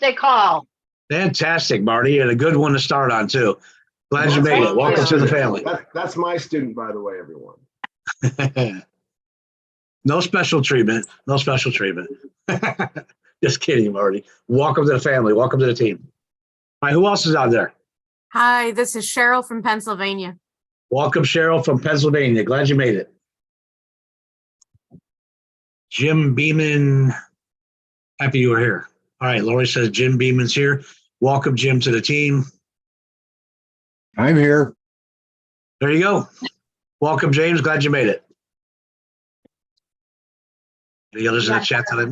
Tuesday call. Fantastic, Marty, and a good one to start on too. Glad you made it. Welcome to the family. That's my student, by the way, everyone. No special treatment. No special treatment. Just kidding, Marty. Welcome to the family. Welcome to the team. All right, who else is out there? Hi, this is Cheryl from Pennsylvania. Welcome, Cheryl from Pennsylvania. Glad you made it. Jim Beeman, happy you were here. All right, Lori says Jim Beeman's here. Welcome, Jim, to the team. I'm here. There you go. Welcome, James. Glad you made it. Any others in the chat today?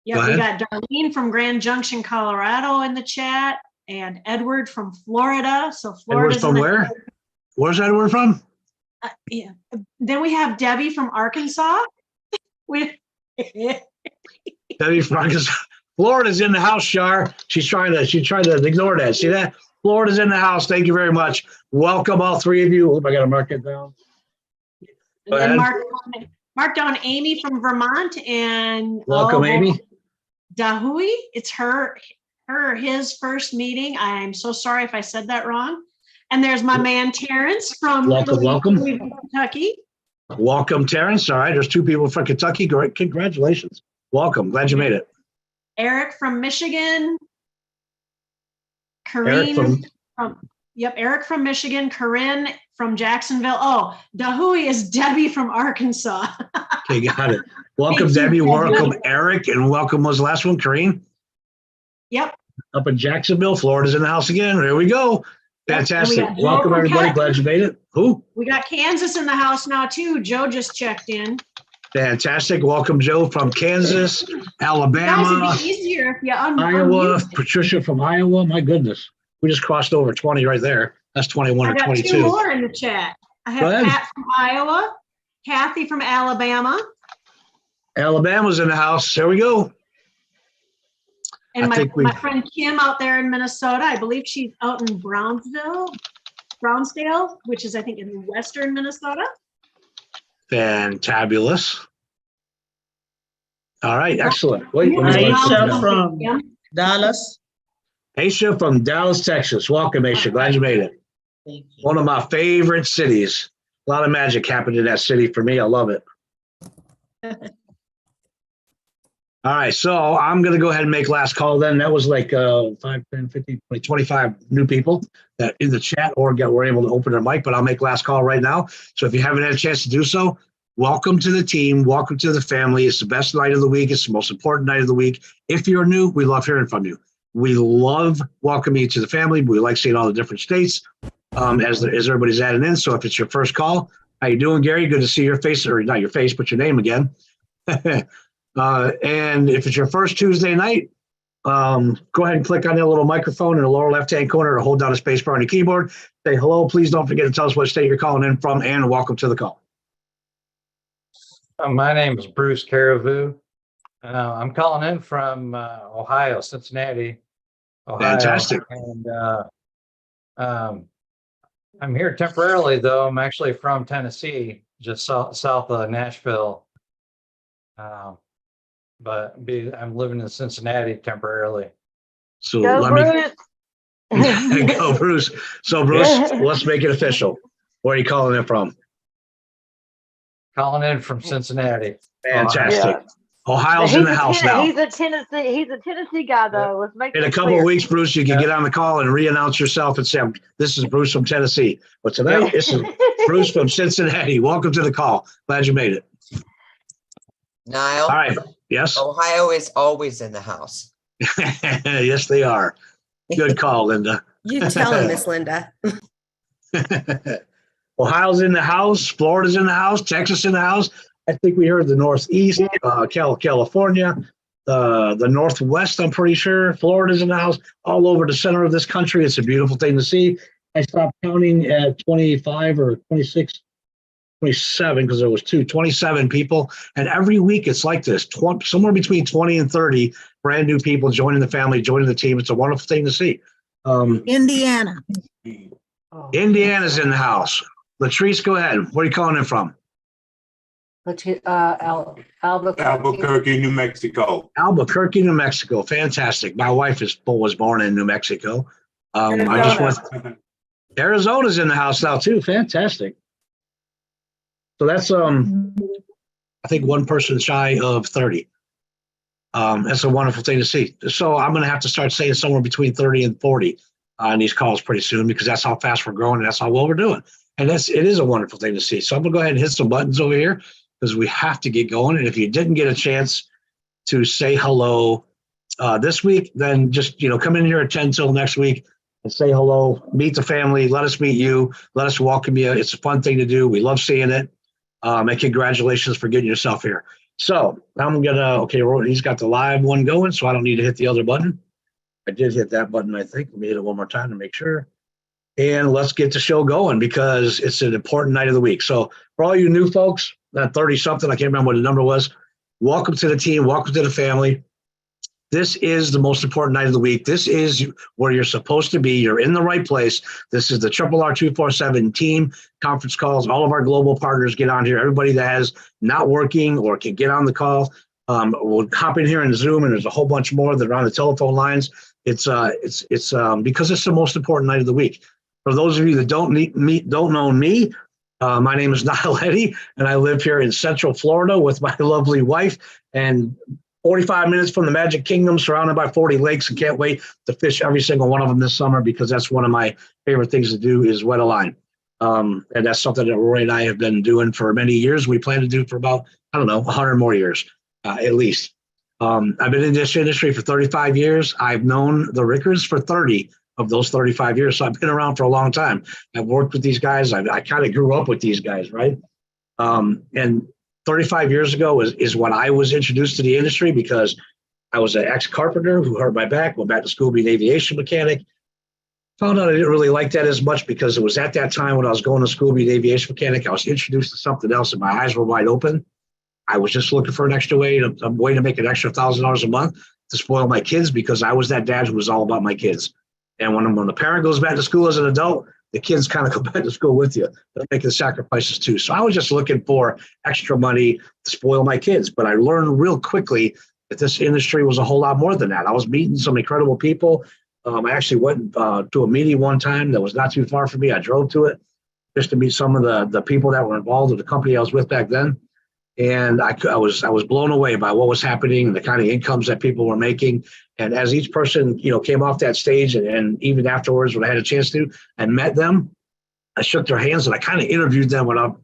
Yeah, we got Darlene from Grand Junction, Colorado in the chat, and Edward from Florida. So Edward's from where? Where's Edward from? Yeah. Then we have Debbie from Arkansas. Debbie from Arkansas. Florida's in the house, Shar. She tried to ignore that. See that? Florida's in the house. Thank you very much. Welcome, all three of you. Hope I got to mark it down. And then mark down Amy from Vermont and welcome, Amy. Dahui. It's his first meeting. I'm so sorry if I said that wrong. And there's my man Terrence from Kentucky. Welcome, Terrence. All right, there's two people from Kentucky. Great, congratulations. Welcome. Glad you made it. Eric from Michigan. Corinne Eric from Michigan. Corinne from Jacksonville. Oh, Dahui is Debbie from Arkansas. Okay, got it. Welcome, Debbie. Welcome, Eric. And welcome, was the last one, Corinne? Yep. Up in Jacksonville. Florida's in the house again. There we go. Fantastic. Welcome, everybody. Glad you made it. Who? We got Kansas in the house now, too. Joe just checked in. Fantastic. Welcome, Joe from Kansas, Alabama, Guys, it'd be easier if you Iowa, Patricia from Iowa. My goodness. We just crossed over 20 right there. That's 21 or 22. I got two more in the chat. I have Pat from Iowa, Kathy from Alabama. Alabama's in the house. There we go. And my friend Kim out there in Minnesota. I believe she's out in Brownsdale, which is, I think, in western Minnesota. Fantabulous. All right, excellent. Aisha from Dallas. Aisha from Dallas, Texas. Welcome, Aisha. Glad you made it. Thank you. One of my favorite cities. A lot of magic happened in that city for me. I love it. All right, so I'm going to go ahead and make last call then. That was like 5, 10, 15, 20, 25 new people that in the chat or were able to open their mic, but I'll make last call right now. So if you haven't had a chance to do so, welcome to the team. Welcome to the family. It's the best night of the week. It's the most important night of the week. If you're new, we love hearing from you. We love welcoming you to the family. We like seeing all the different states as everybody's adding in. So if it's your first call, how you doing, Gary? Good to see your face, or not your face, but your name again. And if it's your first Tuesday night, go ahead and click on that little microphone in the lower left-hand corner or hold down the space bar on the keyboard. Say hello. Please don't forget to tell us what state you're calling in from, and welcome to the call. My name is Bruce Caribou. I'm calling in from Ohio, Cincinnati, Ohio. Fantastic. And I'm here temporarily, though. I'm actually from Tennessee, just south of Nashville. But I'm living in Cincinnati temporarily. So Go, Bruce. Go, Bruce. So, Bruce, let's make it official. Where are you calling in from? Calling in from Cincinnati. Fantastic. Yeah. Ohio's in the house now. He's a Tennessee guy, though. Let's make In a couple of weeks, Bruce, you can get on the call and re-announce yourself and say, "This is Bruce from Tennessee." But tonight, this is Bruce from Cincinnati. Welcome to the call. Glad you made it. Niall. All right. Yes. Ohio is always in the house. Yes, they are. Good call, Linda. You tell him, Miss Linda. Ohio's in the house. Florida's in the house. Texas in the house. I think we heard the Northeast, California, the Northwest, I'm pretty sure. Florida's in the house. All over the center of this country. It's a beautiful thing to see. I stopped counting at 25 or 26, 27, because there was 27 people. And every week it's like this, somewhere between 20 and 30 brand new people joining the family, joining the team. It's a wonderful thing to see. Indiana. Indiana's in the house. Latrice, go ahead. Where are you calling in from? Albuquerque, New Mexico. Albuquerque, New Mexico. Fantastic. My wife was born in New Mexico. I just went. Arizona's in the house now too. Fantastic. So that's I think one person shy of 30. That's a wonderful thing to see. So I'm going to have to start saying somewhere between 30 and 40 on these calls pretty soon, because that's how fast we're growing and that's how well we're doing. And it is a wonderful thing to see. So I'm going to go ahead and hit some buttons over here because we have to get going. And if you didn't get a chance to say hello this week, then just, come in here at 10 till next week and say hello, meet the family, let us meet you, let us welcome you. It's a fun thing to do. We love seeing it. And congratulations for getting yourself here. So I'm he's got the live one going, so I don't need to hit the other button. I did hit that button, I think. Let me hit it one more time to make sure. And let's get the show going because it's an important night of the week. So for all you new folks, that 30 something, I can't remember what the number was. Welcome to the team. Welcome to the family. This is the most important night of the week. This is where you're supposed to be. You're in the right place. This is the RRR247 team conference calls. All of our global partners get on here. Everybody that has not working or can get on the call, we'll hop in here in Zoom, and there's a whole bunch more that are on the telephone lines. It's because it's the most important night of the week. For those of you that don't know me, my name is Niall Eddy, and I live here in Central Florida with my lovely wife, and 45 minutes from the Magic Kingdom, surrounded by 40 lakes, and can't wait to fish every single one of them this summer because that's one of my favorite things to do is wet a line. And that's something that Roy and I have been doing for many years. We plan to do for about, 100 more years, at least. I've been in this industry for 35 years. I've known the Rickers for 30 of those 35 years. So I've been around for a long time. I've worked with these guys. I kind of grew up with these guys, right? And 35 years ago is when I was introduced to the industry because I was an ex-carpenter who hurt my back, went back to school to be an aviation mechanic. Found out I didn't really like that as much because it was at that time when I was going to school to be an aviation mechanic, I was introduced to something else and my eyes were wide open. I was just looking for an extra way to make an extra $1,000 a month to spoil my kids because I was that dad who was all about my kids. And when the parent goes back to school as an adult, the kids kind of go back to school with you. They're making sacrifices too. So I was just looking for extra money to spoil my kids. But I learned real quickly that this industry was a whole lot more than that. I was meeting some incredible people. I actually went to a meeting one time that was not too far from me. I drove to it just to meet some of the people that were involved with the company I was with back then. And I was blown away by what was happening and the kind of incomes that people were making. And as each person, came off that stage and even afterwards when I had a chance to and met them, I shook their hands and I kind of interviewed them without,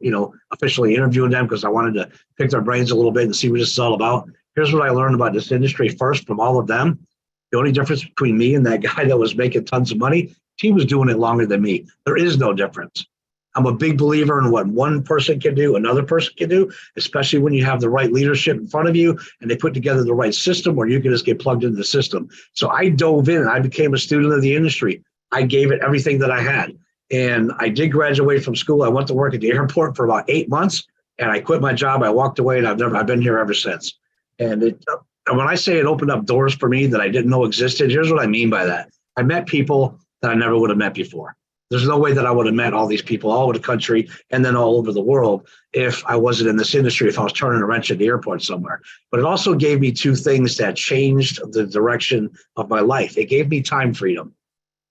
officially interviewing them because I wanted to pick their brains a little bit and see what this is all about. Here's what I learned about this industry first from all of them. The only difference between me and that guy that was making tons of money, he was doing it longer than me. There is no difference. I'm a big believer in what one person can do, another person can do, especially when you have the right leadership in front of you and they put together the right system where you can just get plugged into the system. So I dove in. I became a student of the industry. I gave it everything that I had. And I did graduate from school. I went to work at the airport for about 8 months and I quit my job. I walked away and I've been here ever since. And when I say it opened up doors for me that I didn't know existed, here's what I mean by that. I met people that I never would have met before. There's no way that I would have met all these people all over the country and then all over the world if I wasn't in this industry, if I was turning a wrench at the airport somewhere. But it also gave me two things that changed the direction of my life. It gave me time freedom.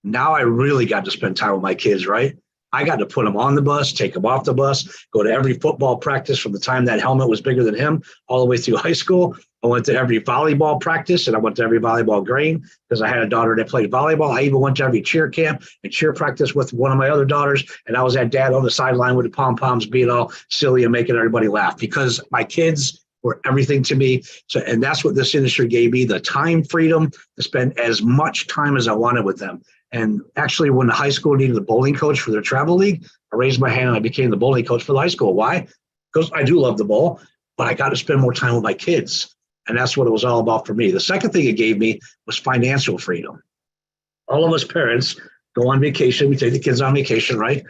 Now I really got to spend time with my kids, right? I got to put them on the bus, take them off the bus, go to every football practice from the time that helmet was bigger than him all the way through high school. I went to every volleyball practice and I went to every volleyball game because I had a daughter that played volleyball. I even went to every cheer camp and cheer practice with one of my other daughters. And I was that dad on the sideline with the pom-poms being all silly and making everybody laugh because my kids were everything to me. So, and that's what this industry gave me, the time freedom to spend as much time as I wanted with them. And actually, when the high school needed a bowling coach for their travel league, I raised my hand and I became the bowling coach for the high school. Why? Because I do love the ball, but I got to spend more time with my kids. And that's what it was all about for me. The second thing it gave me was financial freedom. All of us parents go on vacation. We take the kids on vacation, right?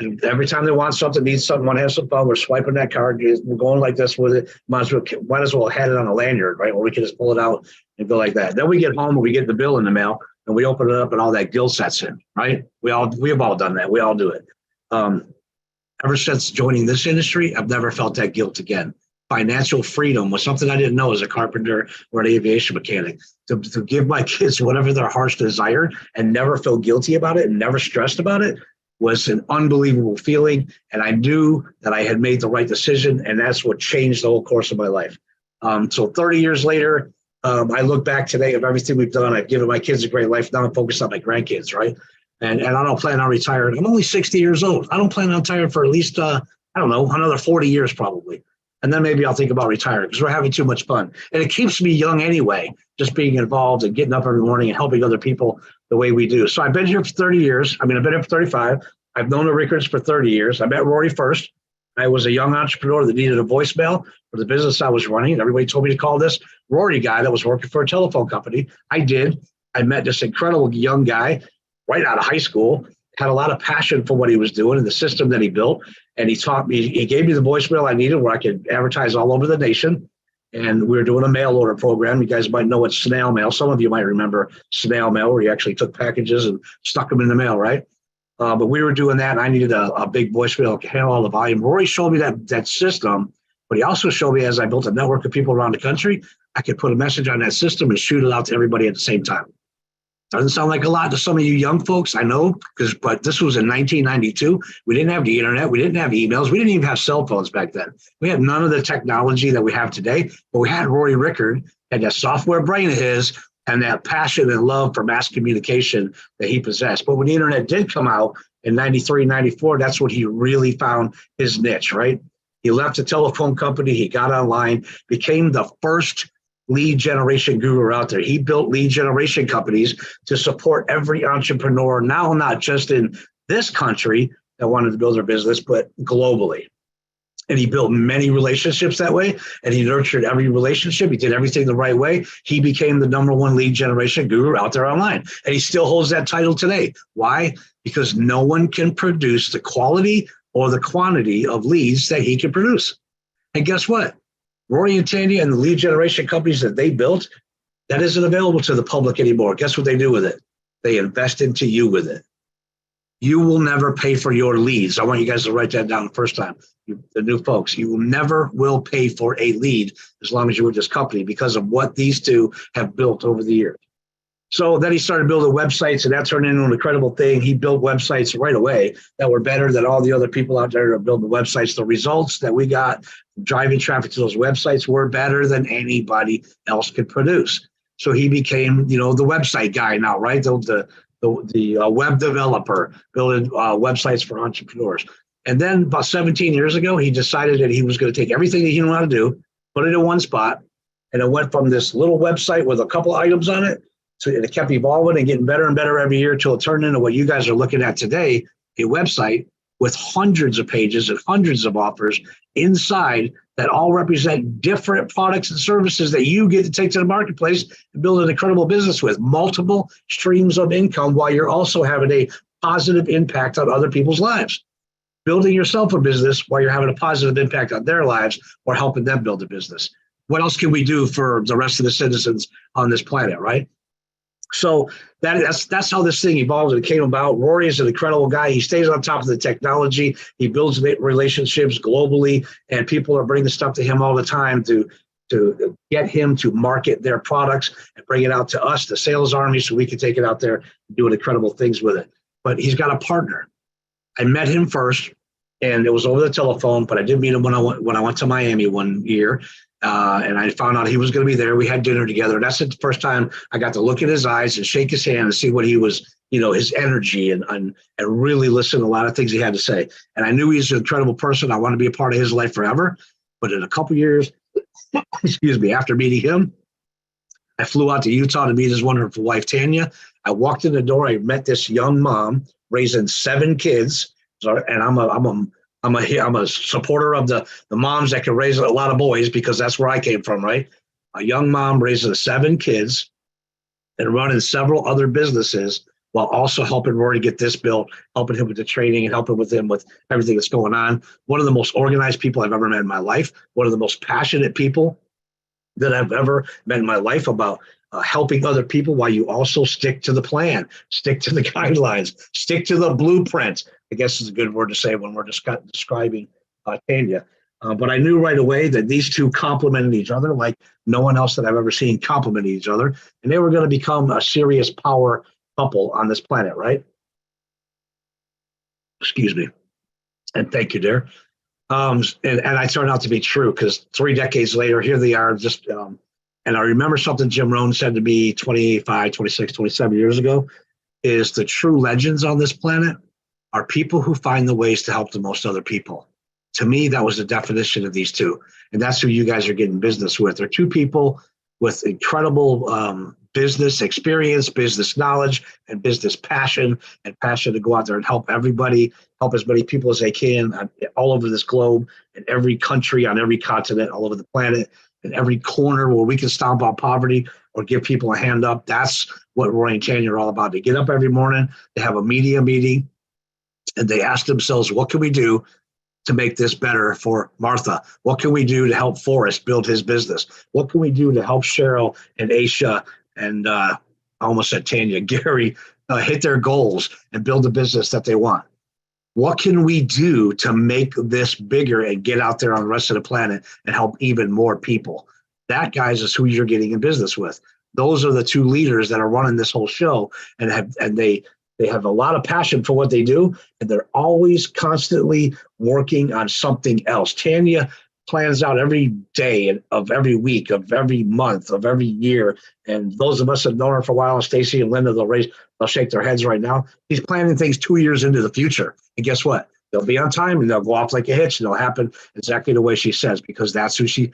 And every time they want something, need something, want to have some fun, we're swiping that card. We're going like this with it. Might as well have it on a lanyard, right? Where we can just pull it out and go like that. Then we get home and we get the bill in the mail and we open it up and all that guilt sets in, right? We have all done that. We all do it. Ever since joining this industry, I've never felt that guilt again. financial freedom was something I didn't know as a carpenter or an aviation mechanic. To give my kids whatever their hearts desired and never feel guilty about it and never stressed about it was an unbelievable feeling. And I knew that I had made the right decision, and that's what changed the whole course of my life. So 30 years later, I look back today of everything we've done. I've given my kids a great life. Now I'm focused on my grandkids, right? And I don't plan on retiring. I'm only 60 years old. I don't plan on retiring for at least, I don't know, another 40 years probably. And then maybe I'll think about retiring because we're having too much fun. And it keeps me young anyway, just being involved and getting up every morning and helping other people the way we do. So I've been here for 30 years. I've been here for 35. I've known the Rickards for 30 years. I met Rory first. I was a young entrepreneur that needed a voicemail for the business I was running. Everybody told me to call this Rory guy that was working for a telephone company. I did. I met this incredible young guy right out of high school, had a lot of passion for what he was doing and the system that he built. And he taught me, he gave me the voicemail I needed where I could advertise all over the nation. And we were doing a mail order program. You guys might know what snail mail. Some of you might remember snail mail, where you actually took packages and stuck them in the mail, right? But we were doing that, and I needed a big voicemail to handle all the volume. Rory showed me that system, but he also showed me, as I built a network of people around the country, I could put a message on that system and shoot it out to everybody at the same time. Doesn't sound like a lot to some of you young folks, I know, but this was in 1992. We didn't have the internet. We didn't have emails. We didn't even have cell phones back then. We had none of the technology that we have today, but we had Rory Rickard and that software brain of his and that passion and love for mass communication that he possessed. But when the internet did come out in 93, 94, that's when he really found his niche, right? He left a telephone company. He got online, became the first lead generation guru out there. He built lead generation companies to support every entrepreneur, now not just in this country that wanted to build their business, but globally. And he built many relationships that way, and he nurtured every relationship. He did everything the right way. He became the #1 lead generation guru out there online. And he still holds that title today. Why? Because no one can produce the quality or the quantity of leads that he can produce. And guess what? Rory and Tanya and the lead generation companies that they built, that isn't available to the public anymore. Guess what they do with it? They invest into you with it. You will never pay for your leads. I want you guys to write that down the first time. The new folks, you will never pay for a lead as long as you're with this company because of what these two have built over the years. So then he started building websites, and that turned into an incredible thing. He built websites right away that were better than all the other people out there that build the websites. The results that we got driving traffic to those websites were better than anybody else could produce. So he became, the website guy now, right? The web developer building websites for entrepreneurs. And then about 17 years ago, he decided that he was going to take everything that he knew how to do, put it in one spot, and it went from this little website with a couple of items on it, so it kept evolving and getting better and better every year until it turned into what you guys are looking at today, a website with hundreds of pages and hundreds of offers inside that all represent different products and services that you get to take to the marketplace and build an incredible business with multiple streams of income while you're also having a positive impact on other people's lives. Building yourself a business while you're having a positive impact on their lives or helping them build a business. What else can we do for the rest of the citizens on this planet, right? So that's how this thing evolved and came about. Rory is an incredible guy. He stays on top of the technology. He builds relationships globally, and people are bringing stuff to him all the time to get him to market their products and bring it out to us, the sales army, so we can take it out there and do incredible things with it. But he's got a partner. I met him first, and it was over the telephone, but I did meet him when I went to Miami one year. And I found out he was going to be there. We had dinner together. That's the first time I got to look in his eyes and shake his hand and see what he was, his energy and really listen to a lot of things he had to say. And I knew he was an incredible person. I want to be a part of his life forever. But in a couple years, after meeting him, I flew out to Utah to meet his wonderful wife, Tanya. I walked in the door. I met this young mom raising 7 kids. And I'm a supporter of the moms that can raise a lot of boys because that's where I came from, right? A young mom raising 7 kids and running several other businesses while also helping Rory get this built, helping him with the training and helping with him with everything that's going on. One of the most organized people I've ever met in my life. One of the most passionate people that I've ever met in my life about helping other people while you also stick to the plan, stick to the guidelines, stick to the blueprint. I guess is a good word to say when we're describing Tanya. But I knew right away that these two complemented each other like no one else that I've ever seen complement each other. And they were going to become a serious power couple on this planet, right? Excuse me. And thank you, dear. And I turned out to be true because 3 decades later, here they are. And I remember something Jim Rohn said to me 25, 26, 27 years ago, is the true legends on this planet are people who find the ways to help the most other people. To me, that was the definition of these two. And that's who you guys are getting business with. They're two people with incredible business experience, business knowledge, and business passion, and passion to go out there and help everybody, help as many people as they can all over this globe, in every country, on every continent, all over the planet, in every corner where we can stomp out poverty or give people a hand up. That's what Roy and Tanya are all about. They get up every morning, they have a media meeting, and they ask themselves, what can we do to make this better for Martha? What can we do to help Forrest build his business? What can we do to help Cheryl and Aisha and I almost said Tanya, Gary, hit their goals and build the business that they want? What can we do to make this bigger and get out there on the rest of the planet and help even more people? That, guys, is who you're getting in business with. Those are the two leaders that are running this whole show, and they have a lot of passion for what they do, and they're always constantly working on something else. Tanya plans out every day of every week, of every month, of every year. And those of us that know her for a while, Stacy and Linda, they'll shake their heads right now. She's planning things 2 years into the future. And guess what? They'll be on time and they'll go off like a hitch, and they'll happen exactly the way she says, because that's who she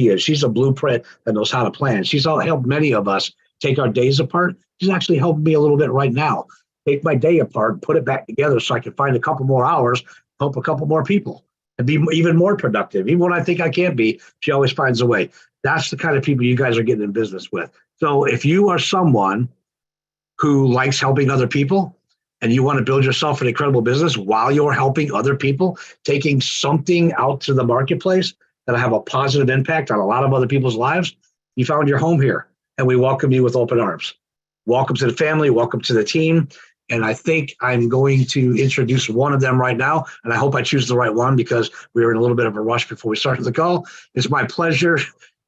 is. She's a blueprint that knows how to plan. She's helped many of us take our days apart. She's actually helping me a little bit right now. Take my day apart, put it back together so I can find a couple more hours, help a couple more people, and be even more productive. Even when I think I can't be, she always finds a way. That's the kind of people you guys are getting in business with. So if you are someone who likes helping other people and you want to build yourself an incredible business while you're helping other people, taking something out to the marketplace that'll have a positive impact on a lot of other people's lives, you found your home here, and we welcome you with open arms. Welcome to the family. Welcome to the team. And I think I'm going to introduce one of them right now. And I hope I choose the right one because we were in a little bit of a rush before we started the call. It's my pleasure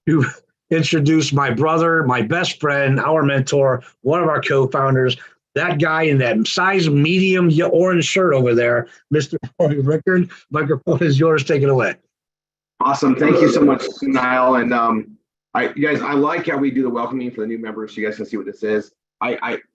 to introduce my brother, my best friend, our mentor, one of our co-founders, that guy in that size medium orange shirt over there, Mr. Roy Rickard. Microphone is yours. Take it away. Awesome. Thank you so much, Niall. And you guys, I like how we do the welcoming for the new members so you guys can see what this is.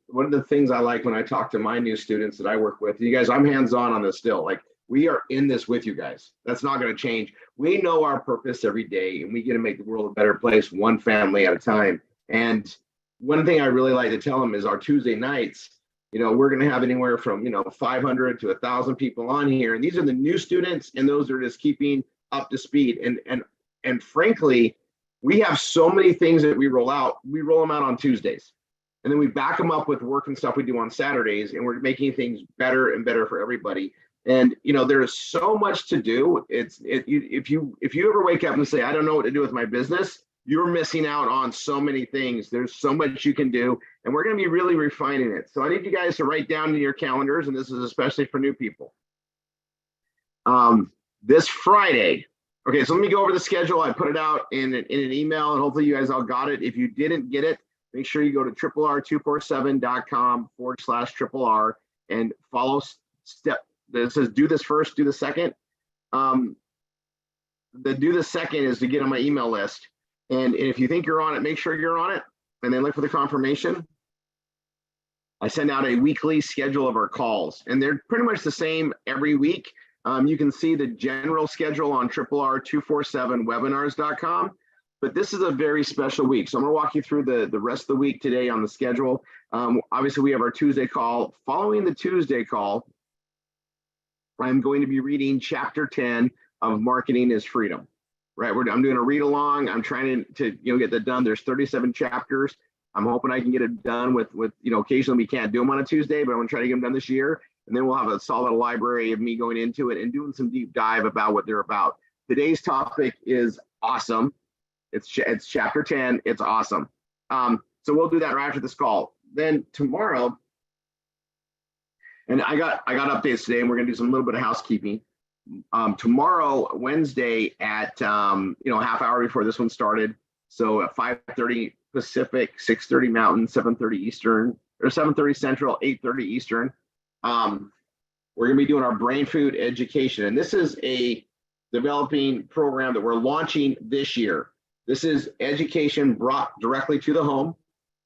One of the things I like when I talk to my new students that I work with, you guys, I'm hands-on on this still. Like, we are in this with you guys. That's not going to change. We know our purpose every day, and we get to make the world a better place, one family at a time. And one thing I really like to tell them is our Tuesday nights, we're going to have anywhere from, 500 to 1,000 people on here. And these are the new students, and those are just keeping up to speed. And frankly, we have so many things that we roll out. We roll them out on Tuesdays. And then we back them up with work and stuff we do on Saturdays, and we're making things better and better for everybody. And there is so much to do. If you ever wake up and say, I don't know what to do with my business, you're missing out on so many things. There's so much you can do, and we're going to be really refining it. So I need you guys to write down in your calendars, and this is especially for new people. This Friday. Okay, so let me go over the schedule. I put it out in an email, and hopefully you guys all got it. If you didn't get it, make sure you go to RRR247.com/RRR and follow step that says do this first, do the second. The do the second is to get on my email list. And if you think you're on it, make sure you're on it, and then look for the confirmation. I send out a weekly schedule of our calls, and they're pretty much the same every week. You can see the general schedule on RRR247webinars.com. But this is a very special week. So I'm going to walk you through the rest of the week today on the schedule. Obviously, we have our Tuesday call. Following the Tuesday call, I'm going to be reading chapter 10 of Marketing is Freedom. Right? I'm doing a read along. I'm trying to get that done. There's 37 chapters. I'm hoping I can get it done with occasionally we can't do them on a Tuesday, but I'm going to try to get them done this year. And then we'll have a solid library of me going into it and doing some deep dive about what they're about. Today's topic is awesome. It's chapter 10. It's awesome. So we'll do that right after this call. Then tomorrow, and I got updates today, and we're gonna do some little bit of housekeeping. tomorrow, Wednesday at, half hour before this one started. So at 5:30 Pacific, 6:30 Mountain, 7:30 Eastern, or 7:30 Central, 8:30 Eastern. We're going to be doing our brain food education. And this is a developing program that we're launching this year. This is education brought directly to the home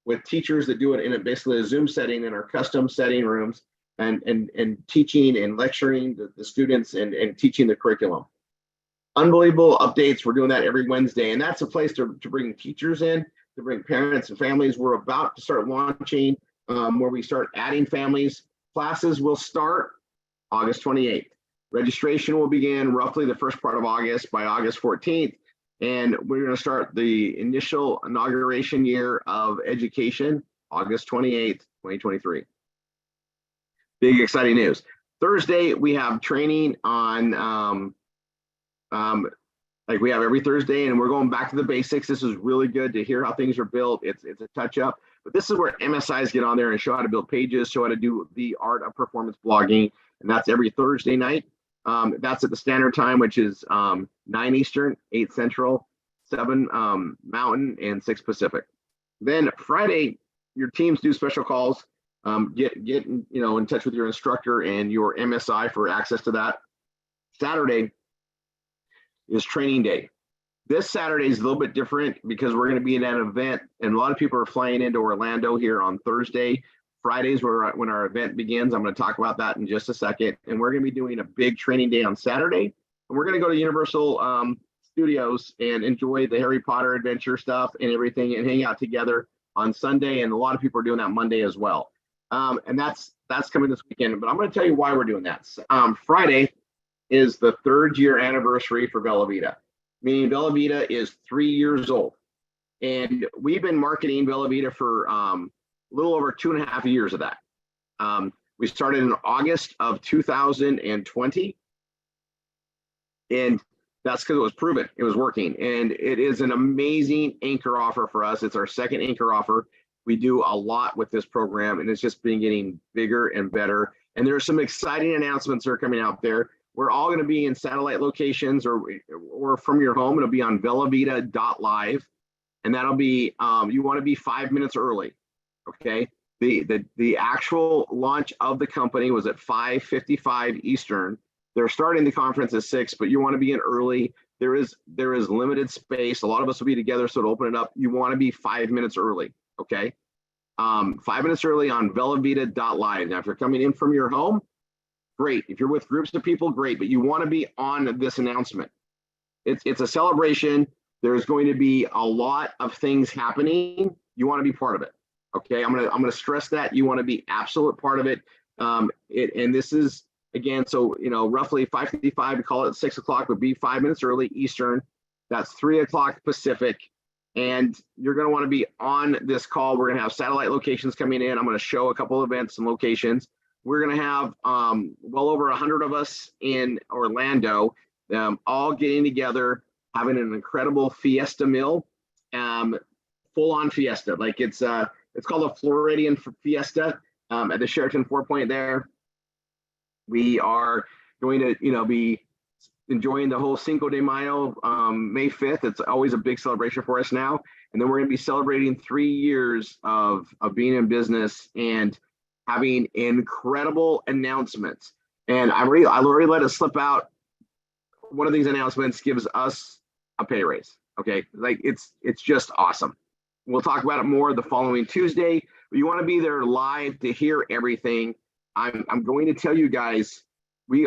with teachers that do it in basically a Zoom setting in our custom setting rooms, and teaching and lecturing the students and teaching the curriculum. Unbelievable updates. We're doing that every Wednesday. And that's a place to bring teachers in, to bring parents and families. We're about to start launching where we start adding families. Classes will start August 28th. Registration will begin roughly the first part of August by August 14th. And we're going to start the initial inauguration year of education, August 28th, 2023. Big exciting news. Thursday, we have training on, like we have every Thursday, and we're going back to the basics. This is really good to hear how things are built. It's a touch up, but this is where MSIs get on there and show how to build pages, show how to do the art of performance blogging. And that's every Thursday night. That's at the standard time, which is 9 Eastern, 8 Central, 7 Mountain, and 6 Pacific. Then Friday, your teams do special calls. Get in touch with your instructor and your MSI for access to that. Saturday is training day. This Saturday is a little bit different because we're going to be at an event, and a lot of people are flying into Orlando here on Thursday. Fridays when our event begins. I'm going to talk about that in just a second. And we're going to be doing a big training day on Saturday. And we're going to go to Universal Studios and enjoy the Harry Potter adventure stuff and everything, and hang out together on Sunday. And a lot of people are doing that Monday as well. And that's coming this weekend. But I'm going to tell you why we're doing that. Friday is the 3rd year anniversary for Bella Vita, meaning Bella Vita is 3 years old. And we've been marketing Bella Vita for a little over 2.5 years of that. We started in August of 2020. And that's because it was proven, it was working. And it is an amazing anchor offer for us. It's our second anchor offer. We do a lot with this program, and it's just been getting bigger and better. And there are some exciting announcements that are coming out there. We're all going to be in satellite locations or from your home. It'll be on bellavita.live. And that'll be, you want to be 5 minutes early. Okay. The actual launch of the company was at 5:55 Eastern. They're starting the conference at 6, but you want to be in early. There is limited space. A lot of us will be together, so to open it up, you want to be 5 minutes early. Okay. 5 minutes early on bellavita.live. Now, if you're coming in from your home, great. If you're with groups of people, great. But you want to be on this announcement. It's a celebration. There's going to be a lot of things happening. You want to be part of it. Okay. I'm gonna stress that you want to be absolute part of it. And this is, again, so roughly 5:55, we call it 6 o'clock, would be 5 minutes early Eastern. That's 3 o'clock Pacific. And you're going to want to be on this call. We're going to have satellite locations coming in. I'm going to show a couple of events and locations. We're going to have well over 100 of us in Orlando, all getting together, having an incredible fiesta meal, full-on fiesta. Like it's called a Floridian Fiesta at the Sheraton 4 Point there. We are going to be enjoying the whole Cinco de Mayo, May 5th. It's always a big celebration for us now. And then we're going to be celebrating 3 years of being in business and having incredible announcements. And I already let it slip out. One of these announcements gives us a pay raise. Okay. Like it's just awesome. We'll talk about it more the following Tuesday, but you want to be there live to hear everything. I'm going to tell you guys, we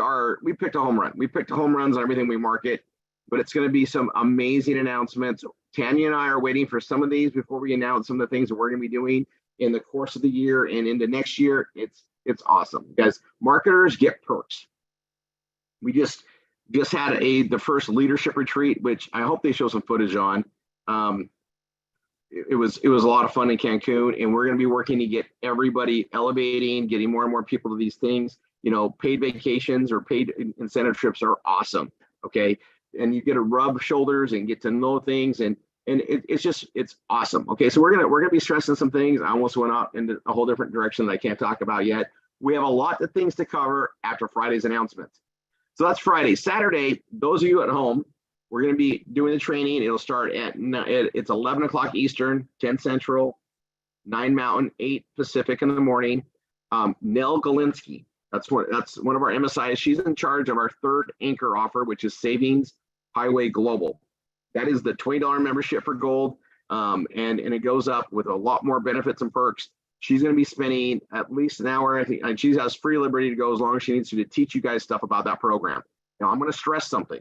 picked a home run. We picked home runs on everything we market, but it's going to be some amazing announcements. Tanya and I are waiting for some of these before we announce some of the things that we're going to be doing in the course of the year and into next year. It's awesome, guys. Marketers get perks. We just had the first leadership retreat, which I hope they show some footage on. It was a lot of fun in Cancun, and we're going to be working to get everybody elevating, getting more and more people to these things. Paid vacations or paid incentive trips are awesome. Okay. And you get to rub shoulders and get to know things, and it's awesome. Okay. So we're going to be stressing some things. I almost went out into a whole different direction that I can't talk about yet. We have a lot of things to cover after Friday's announcements. So that's Friday. Saturday, those of you at home, we're going to be doing the training. It'll start it's 11 o'clock Eastern, 10 Central, 9 Mountain, 8 Pacific in the morning. Nell Galinsky, that's one of our MSIs. She's in charge of our third anchor offer, which is Savings Highway Global. That is the $20 membership for gold. And it goes up with a lot more benefits and perks. She's going to be spending at least an hour, I think, and she has free liberty to go as long as she needs to teach you guys stuff about that program. Now, I'm going to stress something.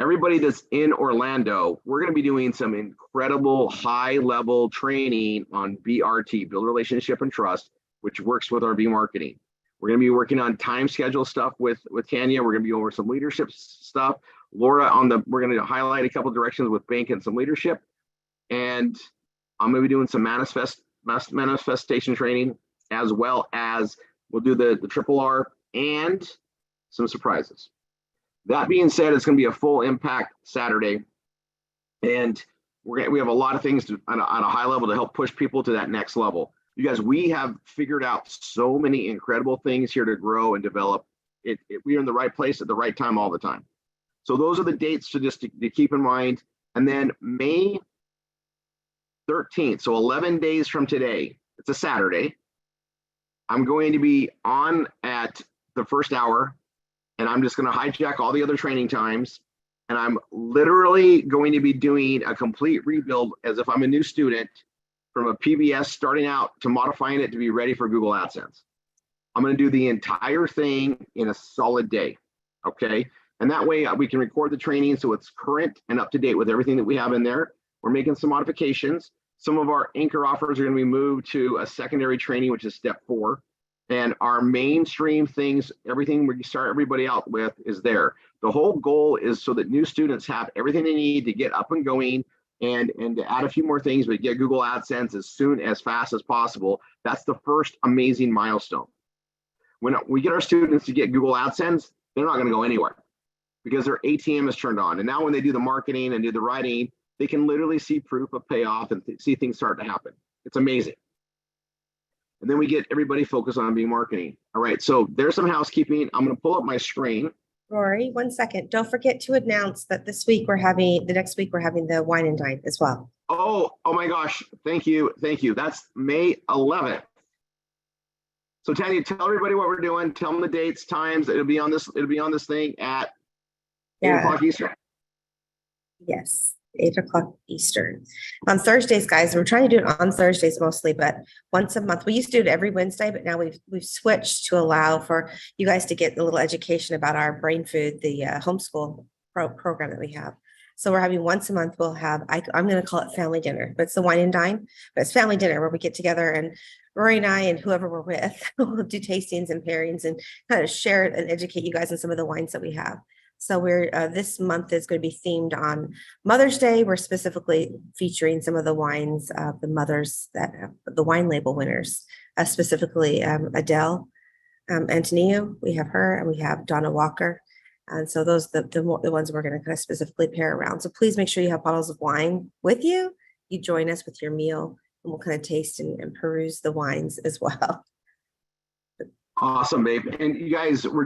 Everybody that's in Orlando, we're going to be doing some incredible high-level training on BRT, Build Relationship and Trust, which works with our B marketing. We're going to be working on time schedule stuff with Tanya. We're going to be over some leadership stuff. Laura, we're going to highlight a couple of directions with bank and some leadership. And I'm going to be doing some manifestation training, as well as we'll do the triple R and some surprises. That being said, it's going to be a full impact Saturday. And we have a lot of things on a high level to help push people to that next level. You guys, we have figured out so many incredible things here to grow and develop. We are in the right place at the right time all the time. So those are the dates to keep in mind. And then May 13th, so 11 days from today, it's a Saturday, I'm going to be on at the first hour, and I'm just going to hijack all the other training times, and I'm literally going to be doing a complete rebuild as if I'm a new student, from a PBS starting out to modifying it to be ready for Google AdSense. I'm going to do the entire thing in a solid day, okay? And that way we can record the training so it's current and up to date with everything that we have in there. We're making some modifications. Some of our anchor offers are going to be moved to a secondary training, which is step 4. And our mainstream things, everything we start everybody out with is there. The whole goal is so that new students have everything they need to get up and going and to add a few more things, but get Google AdSense as fast as possible. That's the first amazing milestone. When we get our students to get Google AdSense, they're not going to go anywhere because their ATM is turned on. And now when they do the marketing and do the writing, they can literally see proof of payoff and see things start to happen. It's amazing. And then we get everybody focused on being marketing. All right, so there's some housekeeping. I'm going to pull up my screen. Rory, 1 second. Don't forget to announce that next week we're having the wine and dine as well. Oh my gosh. Thank you. That's May 11th. So Tanya, tell everybody what we're doing. Tell them the dates, times. It'll be on this thing at 8 o'clock Eastern. Yes. 8 o'clock Eastern. On Thursdays, guys, we're trying to do it on Thursdays mostly, but once a month. We used to do it every Wednesday, but now we've switched to allow for you guys to get a little education about our brain food, the homeschool program that we have. So we're having once a month. We'll have, I'm going to call it family dinner, but it's the wine and dine, but it's family dinner where we get together and Rory and I and whoever we're with will do tastings and pairings and kind of share and educate you guys on some of the wines that we have. So we're this month is going to be themed on Mother's Day. We're specifically featuring some of the wines of the mothers that the wine label winners, specifically Adele Antonio. We have her, and we have Donna Walker. And so those the ones we're going to kind of specifically pair around. So please make sure you have bottles of wine with you. You join us with your meal, and we'll kind of taste and peruse the wines as well. Awesome, babe. And you guys, we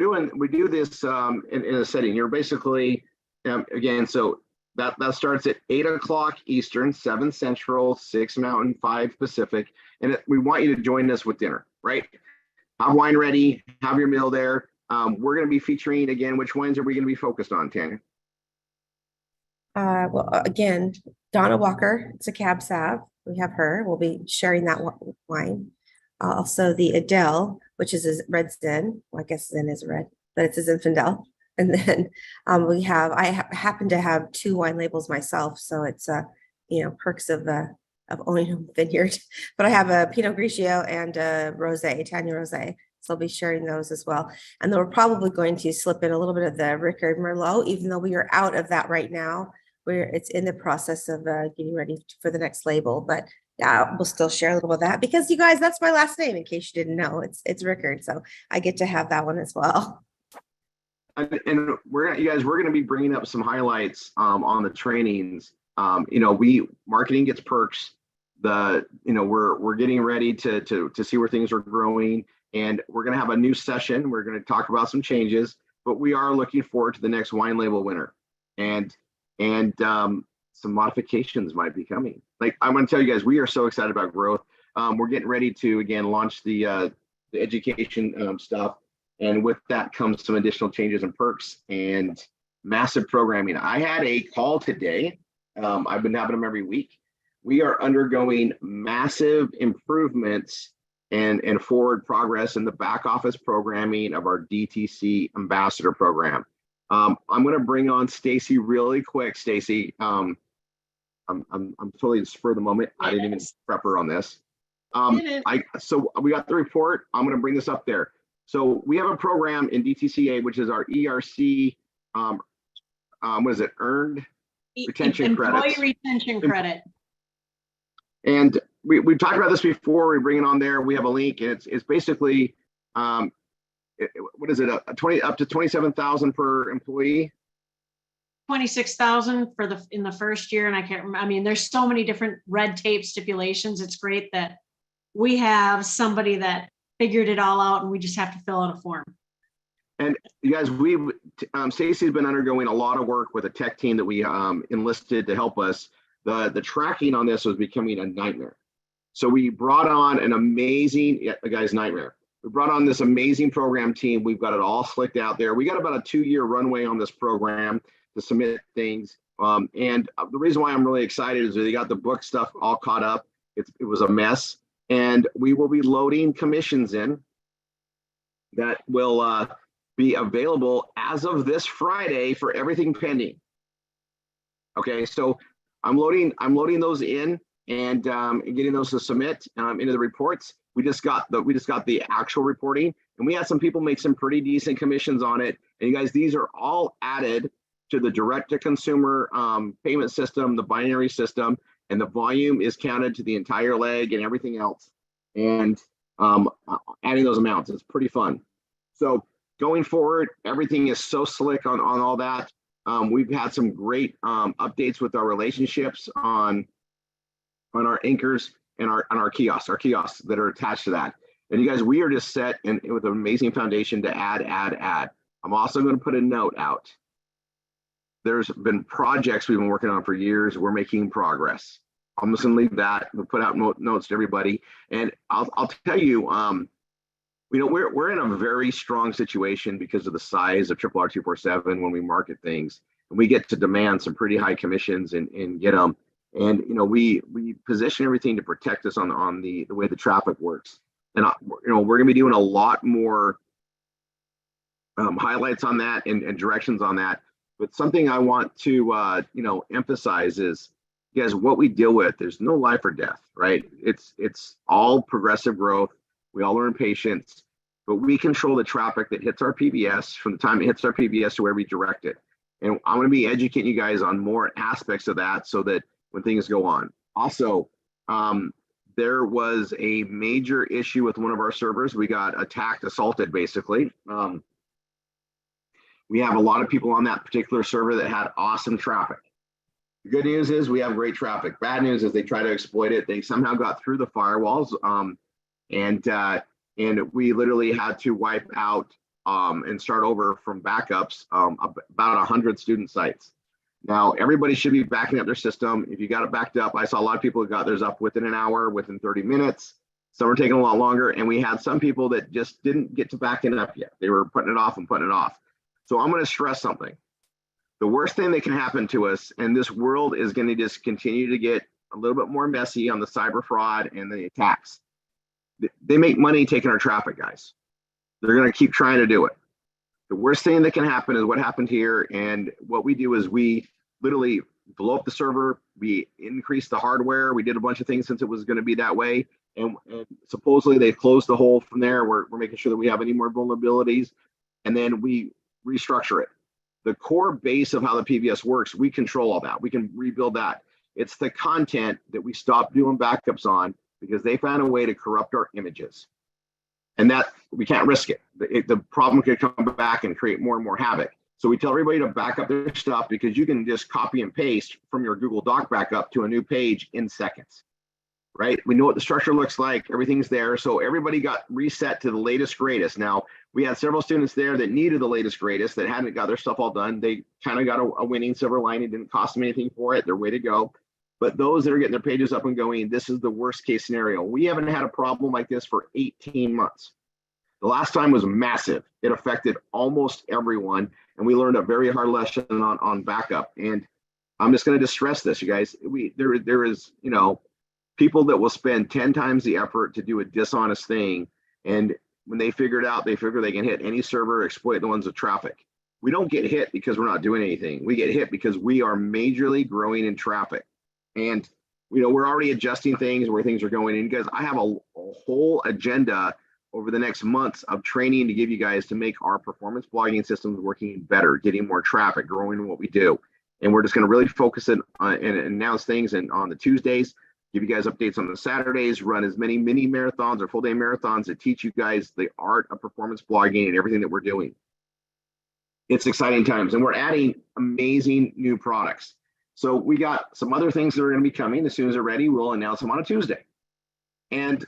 do this in a setting. You're basically, again, so that starts at 8 o'clock Eastern, 7 Central, 6 Mountain, 5 Pacific. And we want you to join us with dinner, right? Have wine ready, have your meal there. We're going to be featuring, again, which wines are we going to be focused on, Tanya? Well, again, Donna Walker, it's a Cab Sav. We have her. We'll be sharing that wine. Also the Adele, which is a red Zen. Well, I guess Zen is red, but it's a Zinfandel. And then I happen to have 2 wine labels myself, so it's perks of owning a vineyard. But I have a Pinot Grigio and a Rosé, Tanya Rosé. So I'll be sharing those as well. And then we're probably going to slip in a little bit of the Ricard Merlot, even though we are out of that right now. It's in the process of getting ready for the next label, but we'll still share a little of that because you guys, that's my last name in case you didn't know. It's Ricard, so I get to have that one as well. And we're going to be bringing up some highlights on the trainings. Marketing gets perks. We're getting ready to see where things are growing, and we're going to have a new session. We're going to talk about some changes, but we are looking forward to the next wine label winner, and some modifications might be coming. Like, I'm going to tell you guys, we are so excited about growth. We're getting ready to again launch the education stuff, and with that comes some additional changes and perks and massive programming. I had a call today. I've been having them every week. We are undergoing massive improvements and forward progress in the back office programming of our DTC ambassador program. I'm going to bring on Stacy really quick. Stacy, I'm totally spur of the moment. I didn't even prep her on this. So we got the report. I'm going to bring this up there. So we have a program in DTCA, which is our ERC. What is it? Earned retention credits. Employee retention credit. And we've talked about this before. We bring it on there. We have a link, and it's basically what is it? Up to 27,000 per employee. 26,000 in the first year, and I can't remember. I mean, there's so many different red tape stipulations. It's great that we have somebody that figured it all out, and we just have to fill out a form. And you guys, Stacy's been undergoing a lot of work with a tech team that we enlisted to help us. The tracking on this was becoming a nightmare. So we brought on an amazing, the guy's nightmare. We brought on this amazing program team. We've got it all slicked out there. We got about a 2-year runway on this program to submit things. And the reason why I'm really excited is they got the book stuff all caught up. It was a mess. And we will be loading commissions in that will be available as of this Friday for everything pending. Okay, so I'm loading those in and getting those to submit into the reports. We just got the actual reporting, and we had some people make some pretty decent commissions on it. And you guys, these are all added to the direct-to-consumer payment system, the binary system, and the volume is counted to the entire leg and everything else. And adding those amounts, it's pretty fun. So going forward, everything is so slick on all that. We've had some great updates with our relationships on our anchors and our kiosks that are attached to that. And you guys, we are just set with an amazing foundation to add. I'm also going to put a note out. There's been projects we've been working on for years. We're making progress. I'm just going to leave that. We'll put out notes to everybody. And I'll tell you, we're in a very strong situation because of the size of RRR247 when we market things, and we get to demand some pretty high commissions and get them. And we position everything to protect us on the way the traffic works. And we're going to be doing a lot more highlights on that and directions on that. But something I want to emphasize is, guys, what we deal with, there's no life or death, right? It's all progressive growth. We all learn patience, but we control the traffic that hits our PBS from the time it hits our PBS to where we direct it. And I'm going to be educating you guys on more aspects of that so that when things go on. Also, there was a major issue with one of our servers. We got assaulted, basically. We have a lot of people on that particular server that had awesome traffic. The good news is we have great traffic. Bad news is they try to exploit it. They somehow got through the firewalls, and we literally had to wipe out and start over from backups about 100 student sites. Now, everybody should be backing up their system. If you got it backed up, I saw a lot of people who got theirs up within an hour, within 30 minutes. Some are taking a lot longer, and we had some people that just didn't get to backing up yet. They were putting it off and putting it off. So I'm going to stress something. The worst thing that can happen to us, and this world is going to just continue to get a little bit more messy on the cyber fraud and the attacks. They make money taking our traffic, guys. They're going to keep trying to do it. The worst thing that can happen is what happened here. And what we do is we literally blow up the server. We increase the hardware. We did a bunch of things since it was going to be that way. And supposedly they closed the hole from there. We're making sure that we have any more vulnerabilities. And then we restructure it. The core base of how the PBS works, we control all that. We can rebuild that. It's the content that we stopped doing backups on because they found a way to corrupt our images. And that we can't risk it. The problem could come back and create more and more havoc. So we tell everybody to back up their stuff because you can just copy and paste from your Google Doc backup to a new page in seconds. right? We know what the structure looks like. Everything's there. So everybody got reset to the latest, greatest. Now, we had several students there that needed the latest, greatest, that hadn't got their stuff all done. They kind of got a winning silver lining. Didn't cost them anything for it. They're way to go. But those that are getting their pages up and going, this is the worst case scenario. We haven't had a problem like this for 18 months. The last time was massive. It affected almost everyone. And we learned a very hard lesson on backup. And I'm just going to stress this, you guys. There is, you know, people that will spend 10 times the effort to do a dishonest thing. And when they figure it out, they figure they can hit any server, exploit the ones with traffic. We don't get hit because we're not doing anything. We get hit because we are majorly growing in traffic. And, you know, we're already adjusting things where things are going. And guys, I have a whole agenda over the next months of training to give you guys to make our performance blogging systems working better, getting more traffic, growing in what we do. And we're just going to really focus it on and announce things on the Tuesdays, give you guys updates on the Saturdays, run as many mini marathons or full day marathons that teach you guys the art of performance blogging and everything that we're doing. It's exciting times, and we're adding amazing new products. So we got some other things that are going to be coming. As soon as they're ready, we'll announce them on a Tuesday. And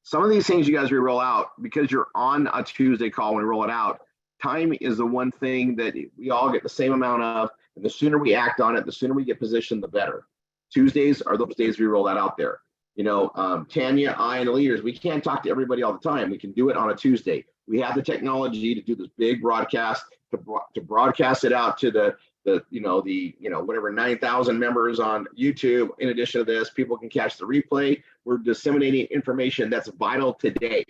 some of these things you guys roll out, because you're on a Tuesday call when we roll it out, time is the one thing that we all get the same amount of. And the sooner we act on it, the sooner we get positioned, the better. Tuesdays are those days we roll that out there. You know, Tanya, I, and the leaders, we can't talk to everybody all the time. We can do it on a Tuesday. We have the technology to do this big broadcast, to broadcast it out to the whatever 9,000 members on YouTube. In addition to this, people can catch the replay. We're disseminating information that's vital today.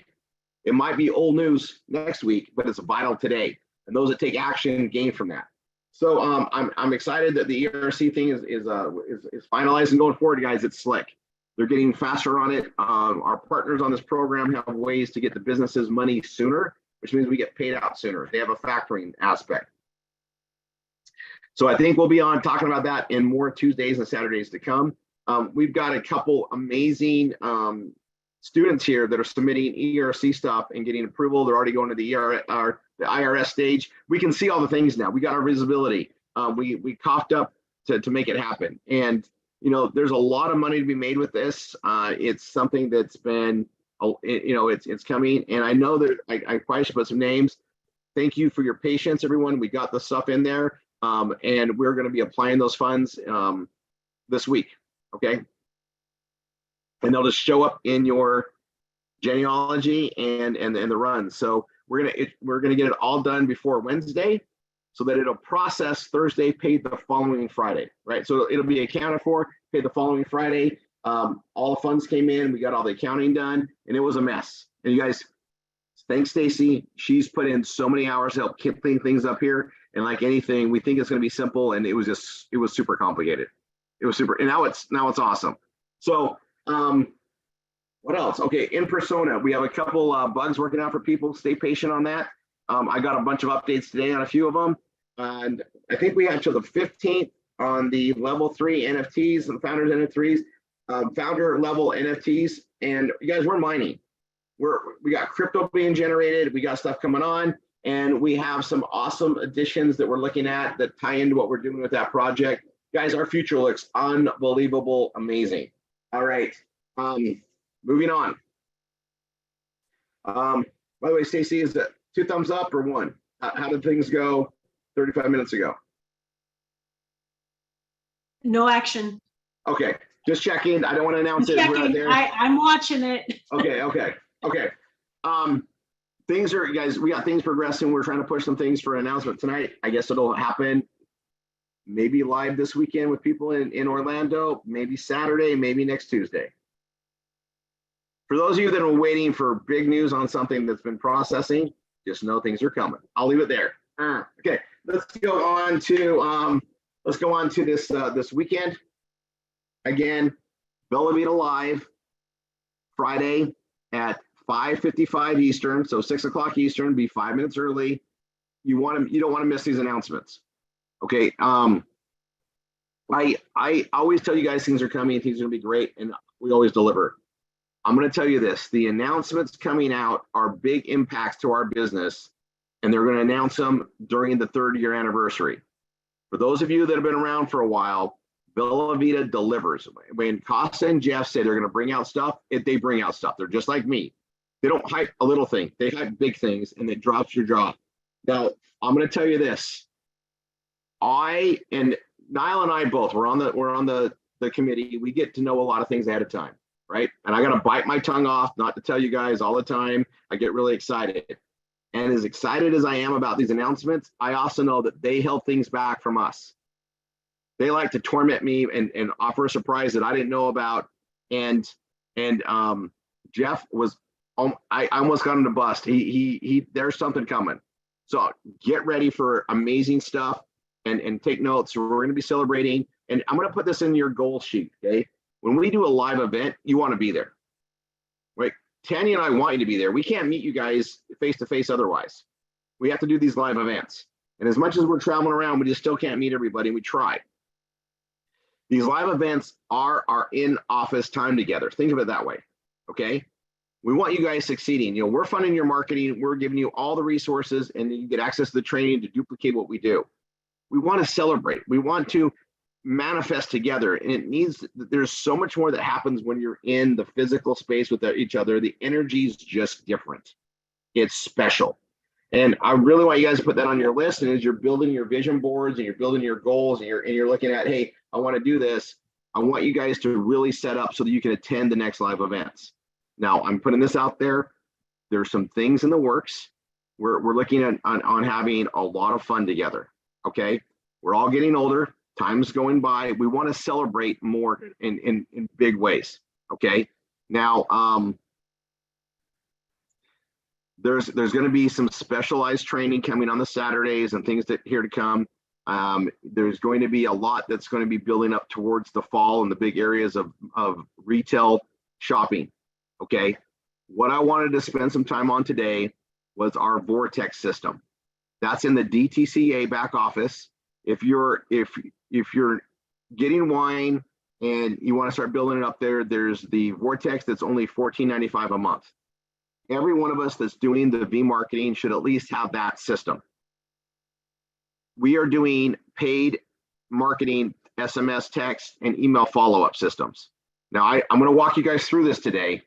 It might be old news next week, but it's vital today. And those that take action gain from that. So I'm excited that the ERC thing is finalized and going forward, guys. It's slick. They're getting faster on it. Our partners on this program have ways to get the businesses money sooner, which means we get paid out sooner. They have a factoring aspect. So I think we'll be on talking about that in more Tuesdays and Saturdays to come. We've got a couple amazing students here that are submitting ERC stuff and getting approval. They're already going to the IRS stage. We can see all the things now. We got our visibility. We coughed up to make it happen. And, you know, there's a lot of money to be made with this. It's something that's been, you know, it's coming. And I know that I probably should put some names. Thank you for your patience, everyone. We got the stuff in there. And we're going to be applying those funds this week, okay? And they'll just show up in your genealogy and the run. So we're gonna get it all done before Wednesday, so that it'll process Thursday, paid the following Friday, right? So it'll be accounted for, paid the following Friday. All the funds came in, we got all the accounting done, and it was a mess. And you guys, thanks Stacy. She's put in so many hours to help clean things up here. And like anything, we think it's going to be simple, and it was super complicated. It was super, and now it's awesome. So what else? Okay, in persona, we have a couple bugs working out for people. Stay patient on that. I got a bunch of updates today on a few of them, and I think we have till the 15th on the level 3 NFTs and founders NFTs, founder level NFTs. And you guys, we're mining. We got crypto being generated. We got stuff coming on. And we have some awesome additions that we're looking at that tie into what we're doing with that project. Guys, our future looks unbelievable, amazing. All right, moving on. By the way, Stacy, is that 2 thumbs up or 1? How did things go 35 minutes ago? No action. Okay, just checking. I don't want to announce it. We're not there. I'm watching it. Okay. Things are, guys, we got things progressing. We're trying to push some things for an announcement tonight. I guess it'll happen maybe live this weekend with people in Orlando, maybe Saturday, maybe next Tuesday. For those of you that are waiting for big news on something that's been processing, just know things are coming. I'll leave it there. Okay, let's go on to this weekend. Again, Bella Vita Live, Friday at 5:55 Eastern, so 6 o'clock Eastern, be 5 minutes early. You don't want to miss these announcements. Okay. I always tell you guys things are coming, things are gonna be great, and we always deliver. I'm gonna tell you this: the announcements coming out are big impacts to our business, and they're gonna announce them during the 3rd year anniversary. For those of you that have been around for a while, Bella Vita delivers. When Costa and Jeff say they're going to bring out stuff, they bring out stuff. They're just like me. They don't hype a little thing. They hype big things, and it drops your jaw. Now, I'm going to tell you this. I and Niall and I both, we're on the committee. We get to know a lot of things ahead of time, right? And I got to bite my tongue off not to tell you guys all the time. I get really excited. And as excited as I am about these announcements, I also know that they held things back from us. They like to torment me and offer a surprise that I didn't know about. And Jeff was, I almost got him to bust. He there's something coming. So get ready for amazing stuff and take notes. We're going to be celebrating. And I'm going to put this in your goal sheet, okay? When we do a live event, you want to be there, right? Tanya and I want you to be there. We can't meet you guys face to face otherwise. We have to do these live events. And as much as we're traveling around, we just still can't meet everybody. We try. These live events are our in-office time together. Think of it that way, okay? We want you guys succeeding. You know, we're funding your marketing. We're giving you all the resources, and you get access to the training to duplicate what we do. We want to celebrate. We want to manifest together, and it needs, there's so much more that happens when you're in the physical space with each other. The energy is just different. It's special. And I really want you guys to put that on your list. And as you're building your vision boards and you're building your goals and you're looking at, hey, I want to do this, I want you guys to really set up so that you can attend the next live events. Now, I'm putting this out there. There's some things in the works. We're looking at on having a lot of fun together. Okay, we're all getting older. Time's going by. We want to celebrate more in big ways. Okay, now there's going to be some specialized training coming on the Saturdays and things that here to come. There's going to be a lot that's going to be building up towards the fall in the big areas of retail shopping. Okay, what I wanted to spend some time on today was our Vortex system. That's in the DTCA back office. If you're getting wine and you want to start building it up there, there's the Vortex that's only $14.95 a month. Every one of us that's doing the V marketing should at least have that system. We are doing paid marketing, SMS, text, and email follow-up systems. Now, I'm going to walk you guys through this today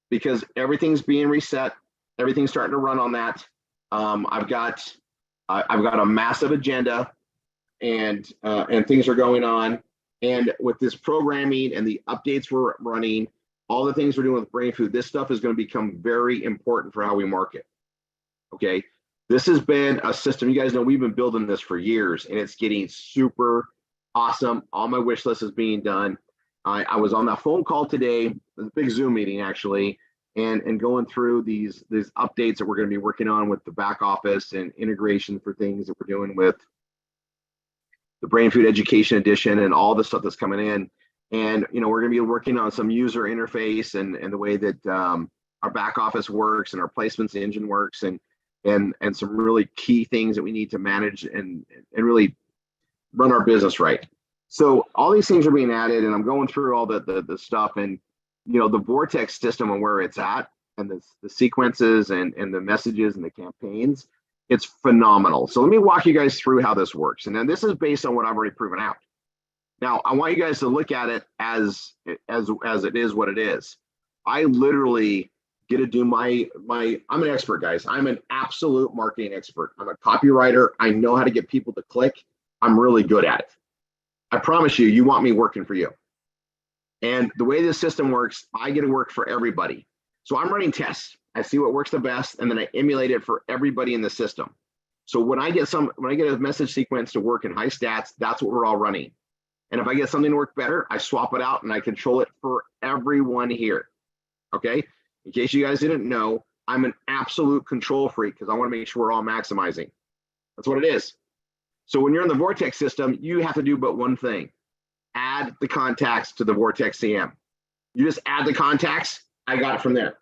because everything's being reset. Everything's starting to run on that. I've got a massive agenda, and things are going on. And with this programming and the updates we're running, all the things we're doing with Brain Food, this stuff is going to become very important for how we market. Okay, this has been a system. You guys know we've been building this for years, and it's getting super awesome. All my wish list is being done. I was on that phone call today, a big Zoom meeting actually, and going through these updates that we're going to be working on with the back office and integration for things that we're doing with the Brain Food Education Edition and all the stuff that's coming in. And you know, we're going to be working on some user interface and the way that our back office works and our placements engine works, and some really key things that we need to manage and really run our business right. So all these things are being added, and I'm going through all the stuff, and you know, the Vortex system and where it's at, and the sequences and the messages and the campaigns, it's phenomenal. So let me walk you guys through how this works. And then this is based on what I've already proven out. Now, I want you guys to look at it as it is what it is. I literally get to do I'm an expert, guys. I'm an absolute marketing expert. I'm a copywriter. I know how to get people to click. I'm really good at it. I promise you, you want me working for you. And the way this system works, I get to work for everybody. So I'm running tests. I see what works the best, and then I emulate it for everybody in the system. So when I get a message sequence to work in high stats, that's what we're all running. And if I get something to work better, I swap it out and I control it for everyone here. Okay? In case you guys didn't know, I'm an absolute control freak because I want to make sure we're all maximizing. That's what it is. So when you're in the Vortex system, you have to do but one thing. Add the contacts to the Vortex CM. You just add the contacts, I got it from there.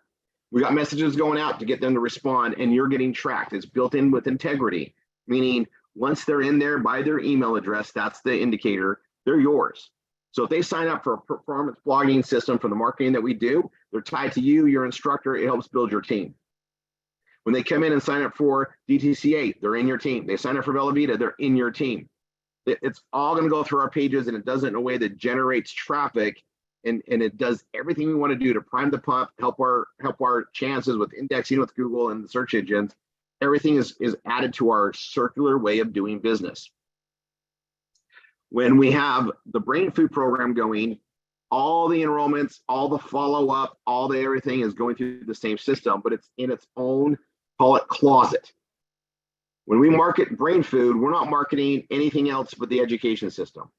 We got messages going out to get them to respond, and you're getting tracked. It's built in with integrity, meaning once they're in there by their email address, that's the indicator, they're yours. So if they sign up for a performance blogging system for the marketing that we do, they're tied to you, your instructor, it helps build your team. When they come in and sign up for DTCA, they're in your team. They sign up for Bella Vita, they're in your team. It's all going to go through our pages, and it does it in a way that generates traffic, and it does everything we want to do to prime the pump, help our chances with indexing with Google and the search engines. Everything is added to our circular way of doing business. When we have the brain food program going, all the enrollments, all the follow-up, all the everything is going through the same system, but it's in its own, call it closet. When we market brain food, we're not marketing anything else but the education system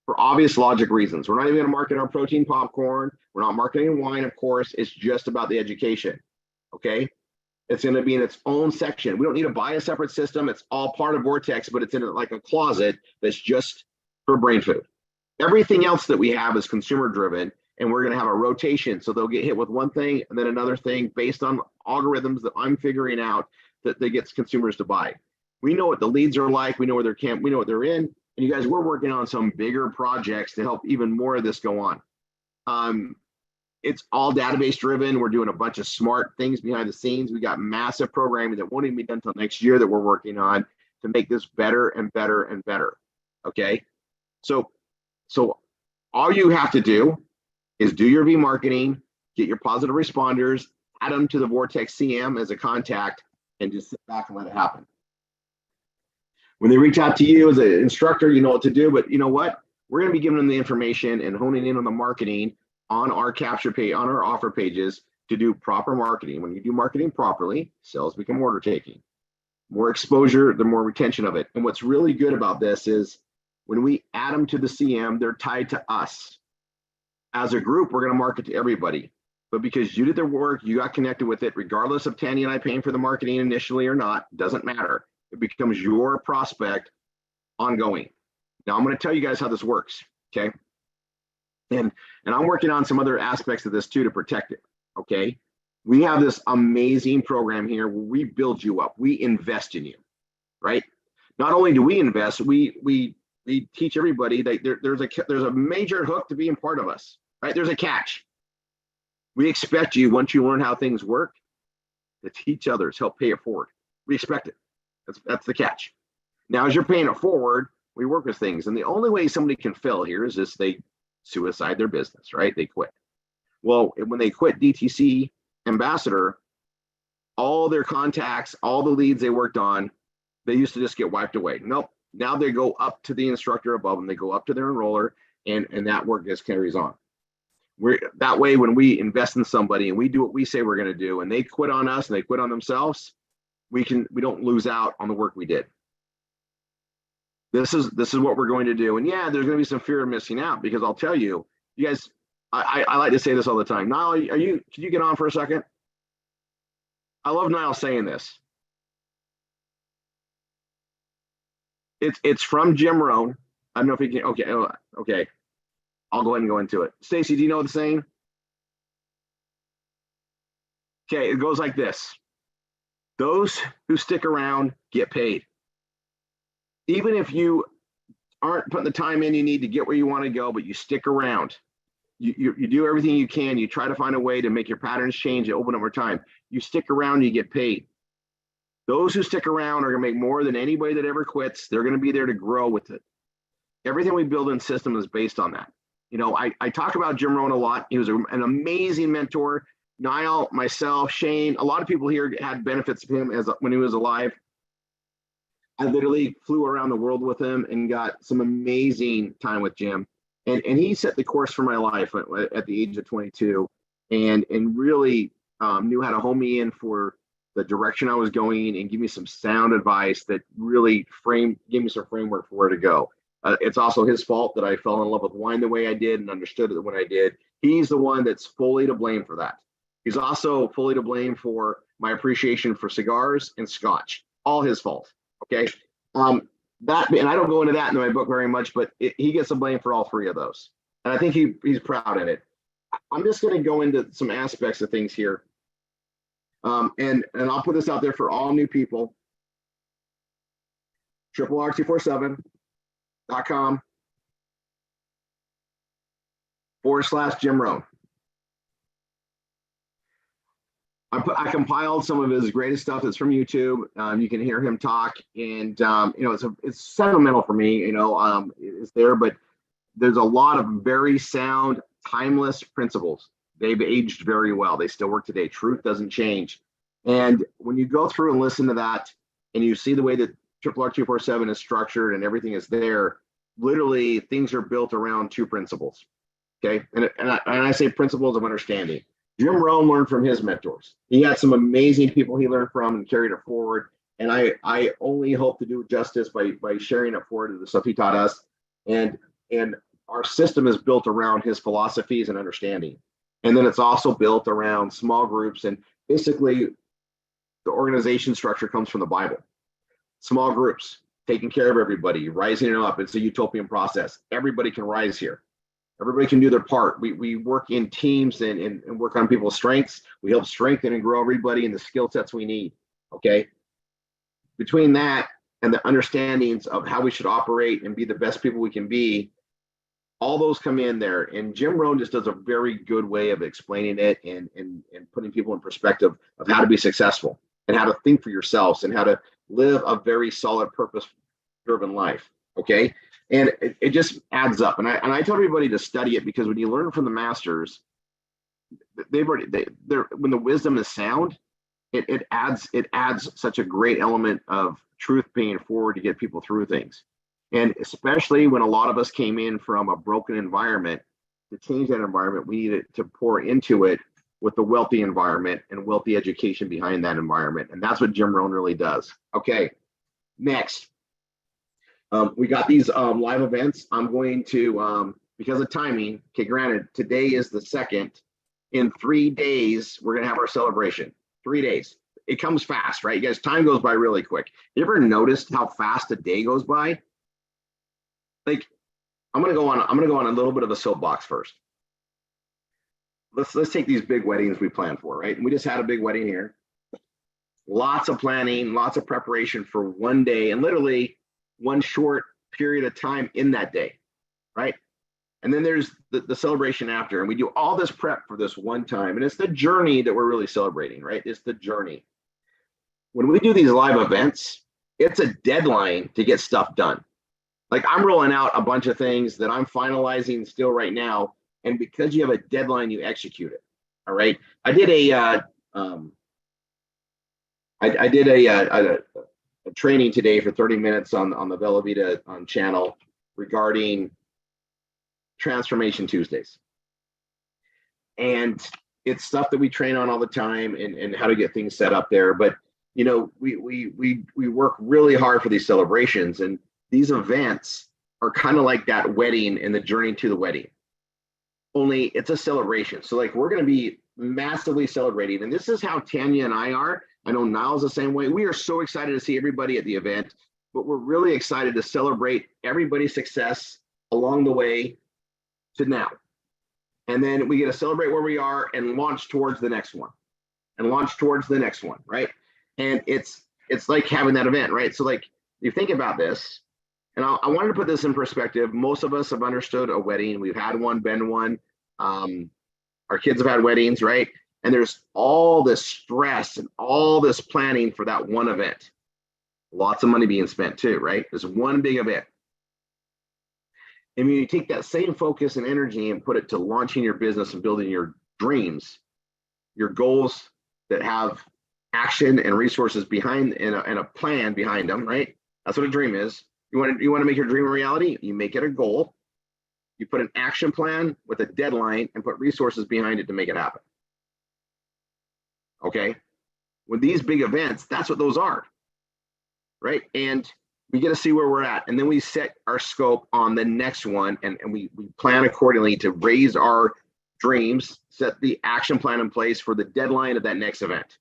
for obvious logic reasons. We're not even going to market our protein popcorn. We're not marketing wine, of course. It's just about the education. Okay. It's going to be in its own section. We don't need to buy a separate system. It's all part of Vortex, but it's in like a closet that's just for brain food. Everything else that we have is consumer driven, and we're going to have a rotation. So they'll get hit with one thing and then another thing based on algorithms that I'm figuring out that gets consumers to buy. We know what the leads are like. We know where we know what they're in. And you guys, we're working on some bigger projects to help even more of this go on. It's all database driven. We're doing a bunch of smart things behind the scenes. We got massive programming that won't even be done until next year that we're working on to make this better and better and better. Okay. So all you have to do is do your V marketing, get your positive responders, add them to the Vortex CM as a contact, and just sit back and let it happen. When they reach out to you as an instructor, you know what to do, but you know what? We're going to be giving them the information and honing in on the marketing on our capture page, on our offer pages to do proper marketing. When you do marketing properly, sales become order taking. More exposure, the more retention of it. And what's really good about this is when we add them to the CM, they're tied to us. As a group, we're going to market to everybody. But because you did the work, you got connected with it, regardless of Tanya and I paying for the marketing initially or not, doesn't matter. It becomes your prospect ongoing. Now I'm going to tell you guys how this works, okay? And I'm working on some other aspects of this too to protect it, okay? We have this amazing program here where we build you up. We invest in you, right? Not only do we invest, we teach everybody that there's a major hook to being part of us, right? There's a catch. We expect you, once you learn how things work, to teach others, help pay it forward. We expect it. That's the catch. Now, as you're paying it forward, we work with things. And the only way somebody can fail here is if they suicide their business, right? They quit. Well, when they quit DTC Ambassador, all their contacts, all the leads they worked on, they used to just get wiped away. Nope. Now they go up to the instructor above them. They go up to their enroller, and that work just carries on. That way, when we invest in somebody and we do what we say we're going to do, and they quit on us and they quit on themselves, we don't lose out on the work we did. This is what we're going to do. And yeah, there's going to be some fear of missing out, because I'll tell you, you guys, I like to say this all the time. Niall, can you get on for a second? I love Niall saying this. It's from Jim Rohn. I don't know if he can. Okay. I'll go ahead and go into it. Stacy, do you know the saying? Okay, it goes like this. Those who stick around get paid. Even if you aren't putting the time in you need to get where you want to go, but you stick around. You do everything you can. You try to find a way to make your patterns change, open up more time. You stick around, you get paid. Those who stick around are going to make more than anybody that ever quits. They're going to be there to grow with it. Everything we build in system is based on that. You know, I talk about Jim Rohn a lot. He was an amazing mentor. Niall, myself, Shane, a lot of people here had benefits of him when he was alive. I literally flew around the world with him and got some amazing time with Jim. And he set the course for my life at the age of 22, and really knew how to hone me in for the direction I was going and give me some sound advice that really gave me some framework for where to go. It's also his fault that I fell in love with wine the way I did and understood it when I did. He's the one that's fully to blame for that. He's also fully to blame for my appreciation for cigars and scotch. All his fault. Okay. And I don't go into that in my book very much, but he gets the blame for all three of those. And I think he's proud of it. I'm just going to go into some aspects of things here. And I'll put this out there for all new people. RRR247.com/Jim Rohn. I compiled some of his greatest stuff that's from YouTube. You can hear him talk, and it's sentimental for me. It's there, but there's a lot of very sound, timeless principles. They've aged very well. They still work today. Truth doesn't change. And when you go through and listen to that, and you see the way that RRR247 is structured and everything is there, literally things are built around two principles. Okay, and I say principles of understanding. Jim Rohn learned from his mentors. He had some amazing people he learned from and carried it forward. And I only hope to do justice by sharing it forward to the stuff he taught us. And our system is built around his philosophies and understanding. And then it's also built around small groups. And basically, the organization structure comes from the Bible. Small groups, taking care of everybody, rising up. It's a utopian process. Everybody can rise here. Everybody can do their part. We work in teams and work on people's strengths. We help strengthen and grow everybody in the skill sets we need. Okay. Between that and the understandings of how we should operate and be the best people we can be, all those come in there. And Jim Rohn just does a very good way of explaining it and putting people in perspective of how to be successful and how to think for yourselves and how to live a very solid, purpose-driven life. Okay. And it just adds up. And I tell everybody to study it, because when you learn from the masters, when the wisdom is sound, it adds such a great element of truth paying forward to get people through things. And especially when a lot of us came in from a broken environment, to change that environment, we needed to pour into it with the wealthy environment and wealthy education behind that environment. And that's what Jim Rohn really does. Okay, next. We got these live events. I'm going to, because of timing, okay, granted, today is the 2nd. In 3 days, we're going to have our celebration. 3 days. It comes fast, right? You guys, time goes by really quick. You ever noticed how fast a day goes by? Like, I'm going to go on a little bit of a soapbox first. Let's take these big weddings we planned for, right? And we just had a big wedding here. Lots of planning, lots of preparation for one day, and literally one short period of time in that day, right? And then there's the celebration after, and we do all this prep for this one time, and it's the journey that we're really celebrating, right? It's the journey. When we do these live events, it's a deadline to get stuff done. Like, I'm rolling out a bunch of things that I'm finalizing still right now, and because you have a deadline, you execute it. All right. I did a training today for 30 minutes on the Velavita channel regarding Transformation Tuesdays. And it's stuff that we train on all the time and how to get things set up there. But, we work really hard for these celebrations, and these events are kind of like that wedding and the journey to the wedding. Only it's a celebration. So, like, we're going to be massively celebrating. And this is how Tanya and I are. I know Niall's the same way. We are so excited to see everybody at the event, but we're really excited to celebrate everybody's success along the way to now. And then we get to celebrate where we are and launch towards the next one and launch towards the next one, right? And it's like having that event, right? So, like, you think about this, and I wanted to put this in perspective. Most of us have understood a wedding. We've had one, been one. Our kids have had weddings, right? And there's all this stress and all this planning for that one event. Lots of money being spent too, right? There's one big event. And when you take that same focus and energy and put it to launching your business and building your dreams, your goals that have action and resources behind and a plan behind them, right? That's what a dream is. You want to make your dream a reality? You make it a goal. You put an action plan with a deadline and put resources behind it to make it happen. Okay. With these big events, that's what those are. Right. And we get to see where we're at. And then we set our scope on the next one, and we plan accordingly to raise our dreams, set the action plan in place for the deadline of that next event.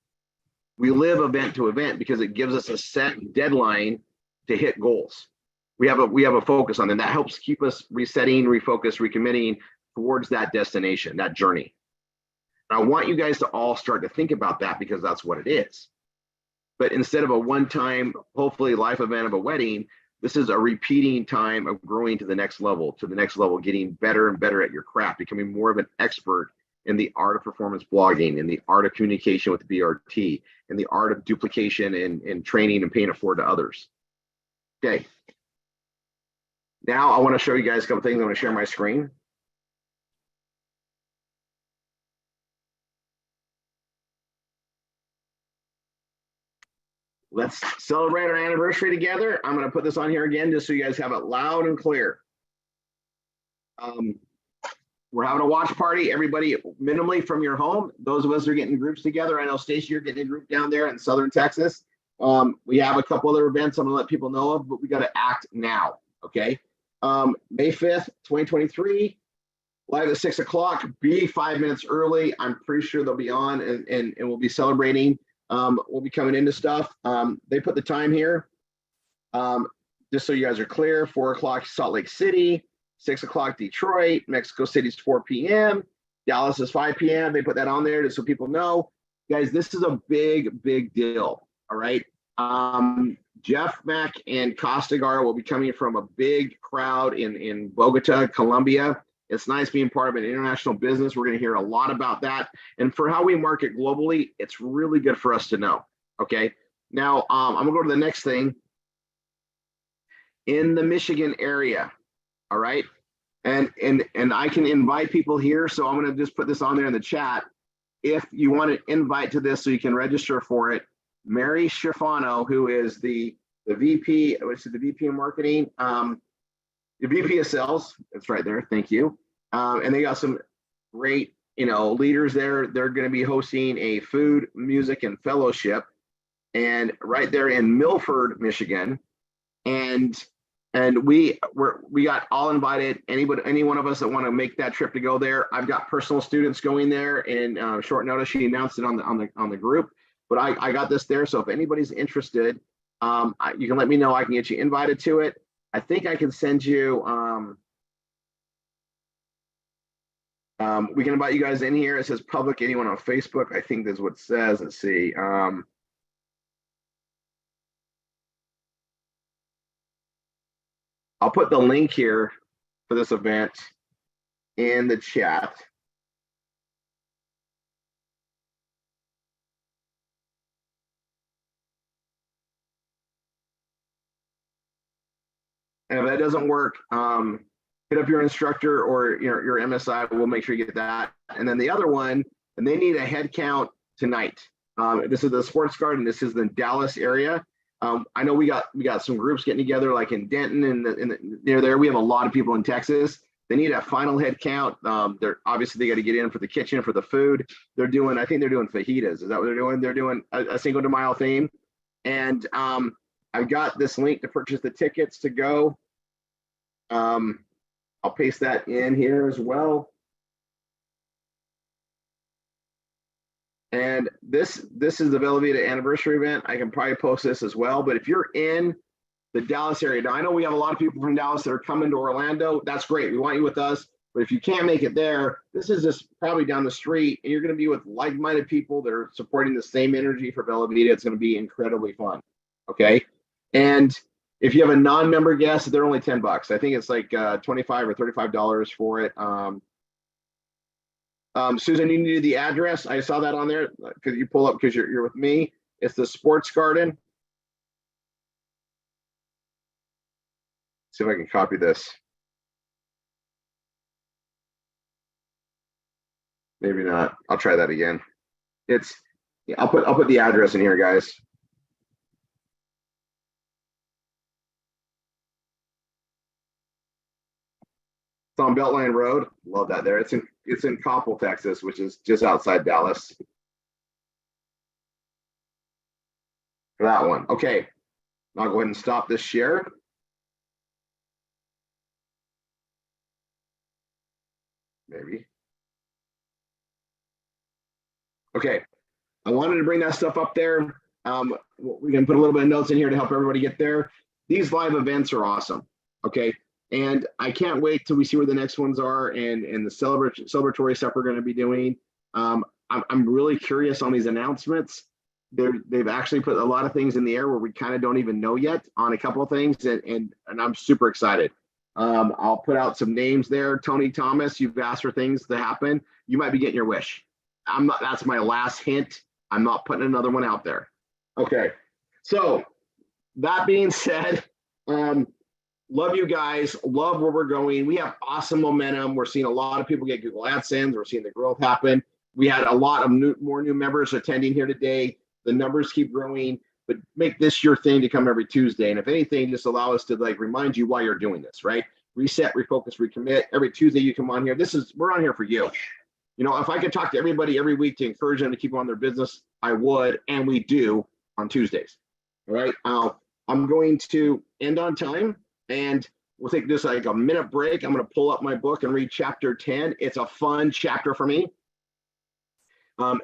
We live event to event because it gives us a set deadline to hit goals. We have a focus on them. That helps keep us resetting, refocus, recommitting towards that destination, that journey. And I want you guys to all start to think about that, because that's what it is. But instead of a one-time, hopefully life event of a wedding, this is a repeating time of growing to the next level, getting better and better at your craft, becoming more of an expert in the art of performance blogging, in the art of communication with the BRT, in the art of duplication and training and paying it forward to others. Okay. Now I want to show you guys a couple things. I'm going to share my screen. Let's celebrate our anniversary together. I'm going to put this on here again just so you guys have it loud and clear. We're having a watch party. Everybody minimally from your home. Those of us who are getting groups together. I know Stacy, you're getting a group down there in Southern Texas. We have a couple other events I'm going to let people know of, but we got to act now. Okay. May 5th, 2023, live at 6 o'clock. Be 5 minutes early. I'm pretty sure they'll be on and we'll be celebrating. We'll be coming into stuff. They put the time here. Just so you guys are clear, 4 o'clock Salt Lake City, 6 o'clock Detroit, Mexico City's 4 p.m. Dallas is 5 p.m. They put that on there just so people know. Guys, this is a big, big deal. All right. Jeff Mack and Costigar will be coming from a big crowd in Bogota, Colombia. It's nice being part of an international business. We're going to hear a lot about that. And for how we market globally, it's really good for us to know. Okay. Now, I'm going to go to the next thing. In the Michigan area. All right. And I can invite people here. So I'm going to just put this on there in the chat. If you want to invite to this so you can register for it, Mary Schifano, who is the VP, which is the VP of marketing, the VP of sales. That's right there. Thank you. And they got some great, leaders there. They're going to be hosting a food, music, and fellowship, and right there in Milford, Michigan. And we got all invited. Any one of us that want to make that trip to go there. I've got personal students going there, and short notice. She announced it on the group. But I got this there. So if anybody's interested, you can let me know. I can get you invited to it. I think I can send you. We can invite you guys in here. It says public. Anyone on Facebook? I think that's what it says. Let's see. I'll put the link here for this event in the chat. And if that doesn't work, hit up your instructor or your MSI. We'll make sure you get that. And then the other one, and they need a head count tonight. This is the Sports Garden. This is the Dallas area. I know we got some groups getting together, like in Denton and near there. We have a lot of people in Texas. They need a final head count. They're obviously they got to get in for the kitchen, for the food. I think they're doing fajitas. Is that what they're doing? They're doing a Cinco de Mayo theme. And I've got this link to purchase the tickets to go. I'll paste that in here as well. And this is the Velveeta anniversary event. I can probably post this as well. But if you're in the Dallas area, now I know we have a lot of people from Dallas that are coming to Orlando. That's great. We want you with us. But if you can't make it there, this is just probably down the street, and you're going to be with like-minded people that are supporting the same energy for Velveeta. It's going to be incredibly fun. Okay. And if you have a non-member guest, they're only $10. I think it's like $25 or $35 for it. Susan, you need the address. I saw that on there because you pull up because you're with me. It's the Sports Garden. See if I can copy this. Maybe not. I'll try that again. I'll put the address in here, guys. It's on Beltline Road. Love that there. It's in Coppell, Texas, which is just outside Dallas. For that one. Okay. I'll go ahead and stop this share. Maybe. Okay. I wanted to bring that stuff up there. We can put a little bit of notes in here to help everybody get there. These live events are awesome. Okay. And I can't wait till we see where the next ones are and the celebratory stuff we're going to be doing. I'm really curious on these announcements. They've actually put a lot of things in the air where we kind of don't even know yet on a couple of things, and I'm super excited. I'll put out some names there. Tony Thomas, you've asked for things to happen. You might be getting your wish. That's my last hint. I'm not putting another one out there. Okay. So that being said, love you guys. Love where we're going. We have awesome momentum. We're seeing a lot of people get Google AdSense. We're seeing the growth happen. We had a lot of more new members attending here today. The numbers keep growing, but make this your thing to come every Tuesday. And if anything, just allow us to like remind you why you're doing this, right? Reset, refocus, recommit. Every Tuesday you come on here. We're on here for you. You know, if I could talk to everybody every week to encourage them to keep on their business, I would, and we do on Tuesdays. All right. I'm going to end on time, and we'll take this like a minute break. I'm going to pull up my book and read chapter 10. It's a fun chapter for me.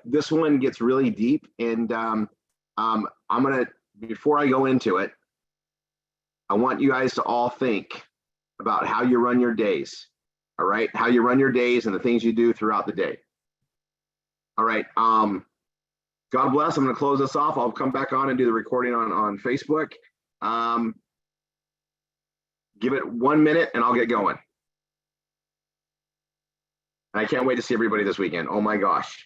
This one gets really deep, and I'm going to, before I go into it, I want you guys to all think about how you run your days. All right. How you run your days and the things you do throughout the day. All right. God bless. I'm going to close this off. I'll come back on and do the recording on Facebook. Give it 1 minute and I'll get going. I can't wait to see everybody this weekend. Oh my gosh.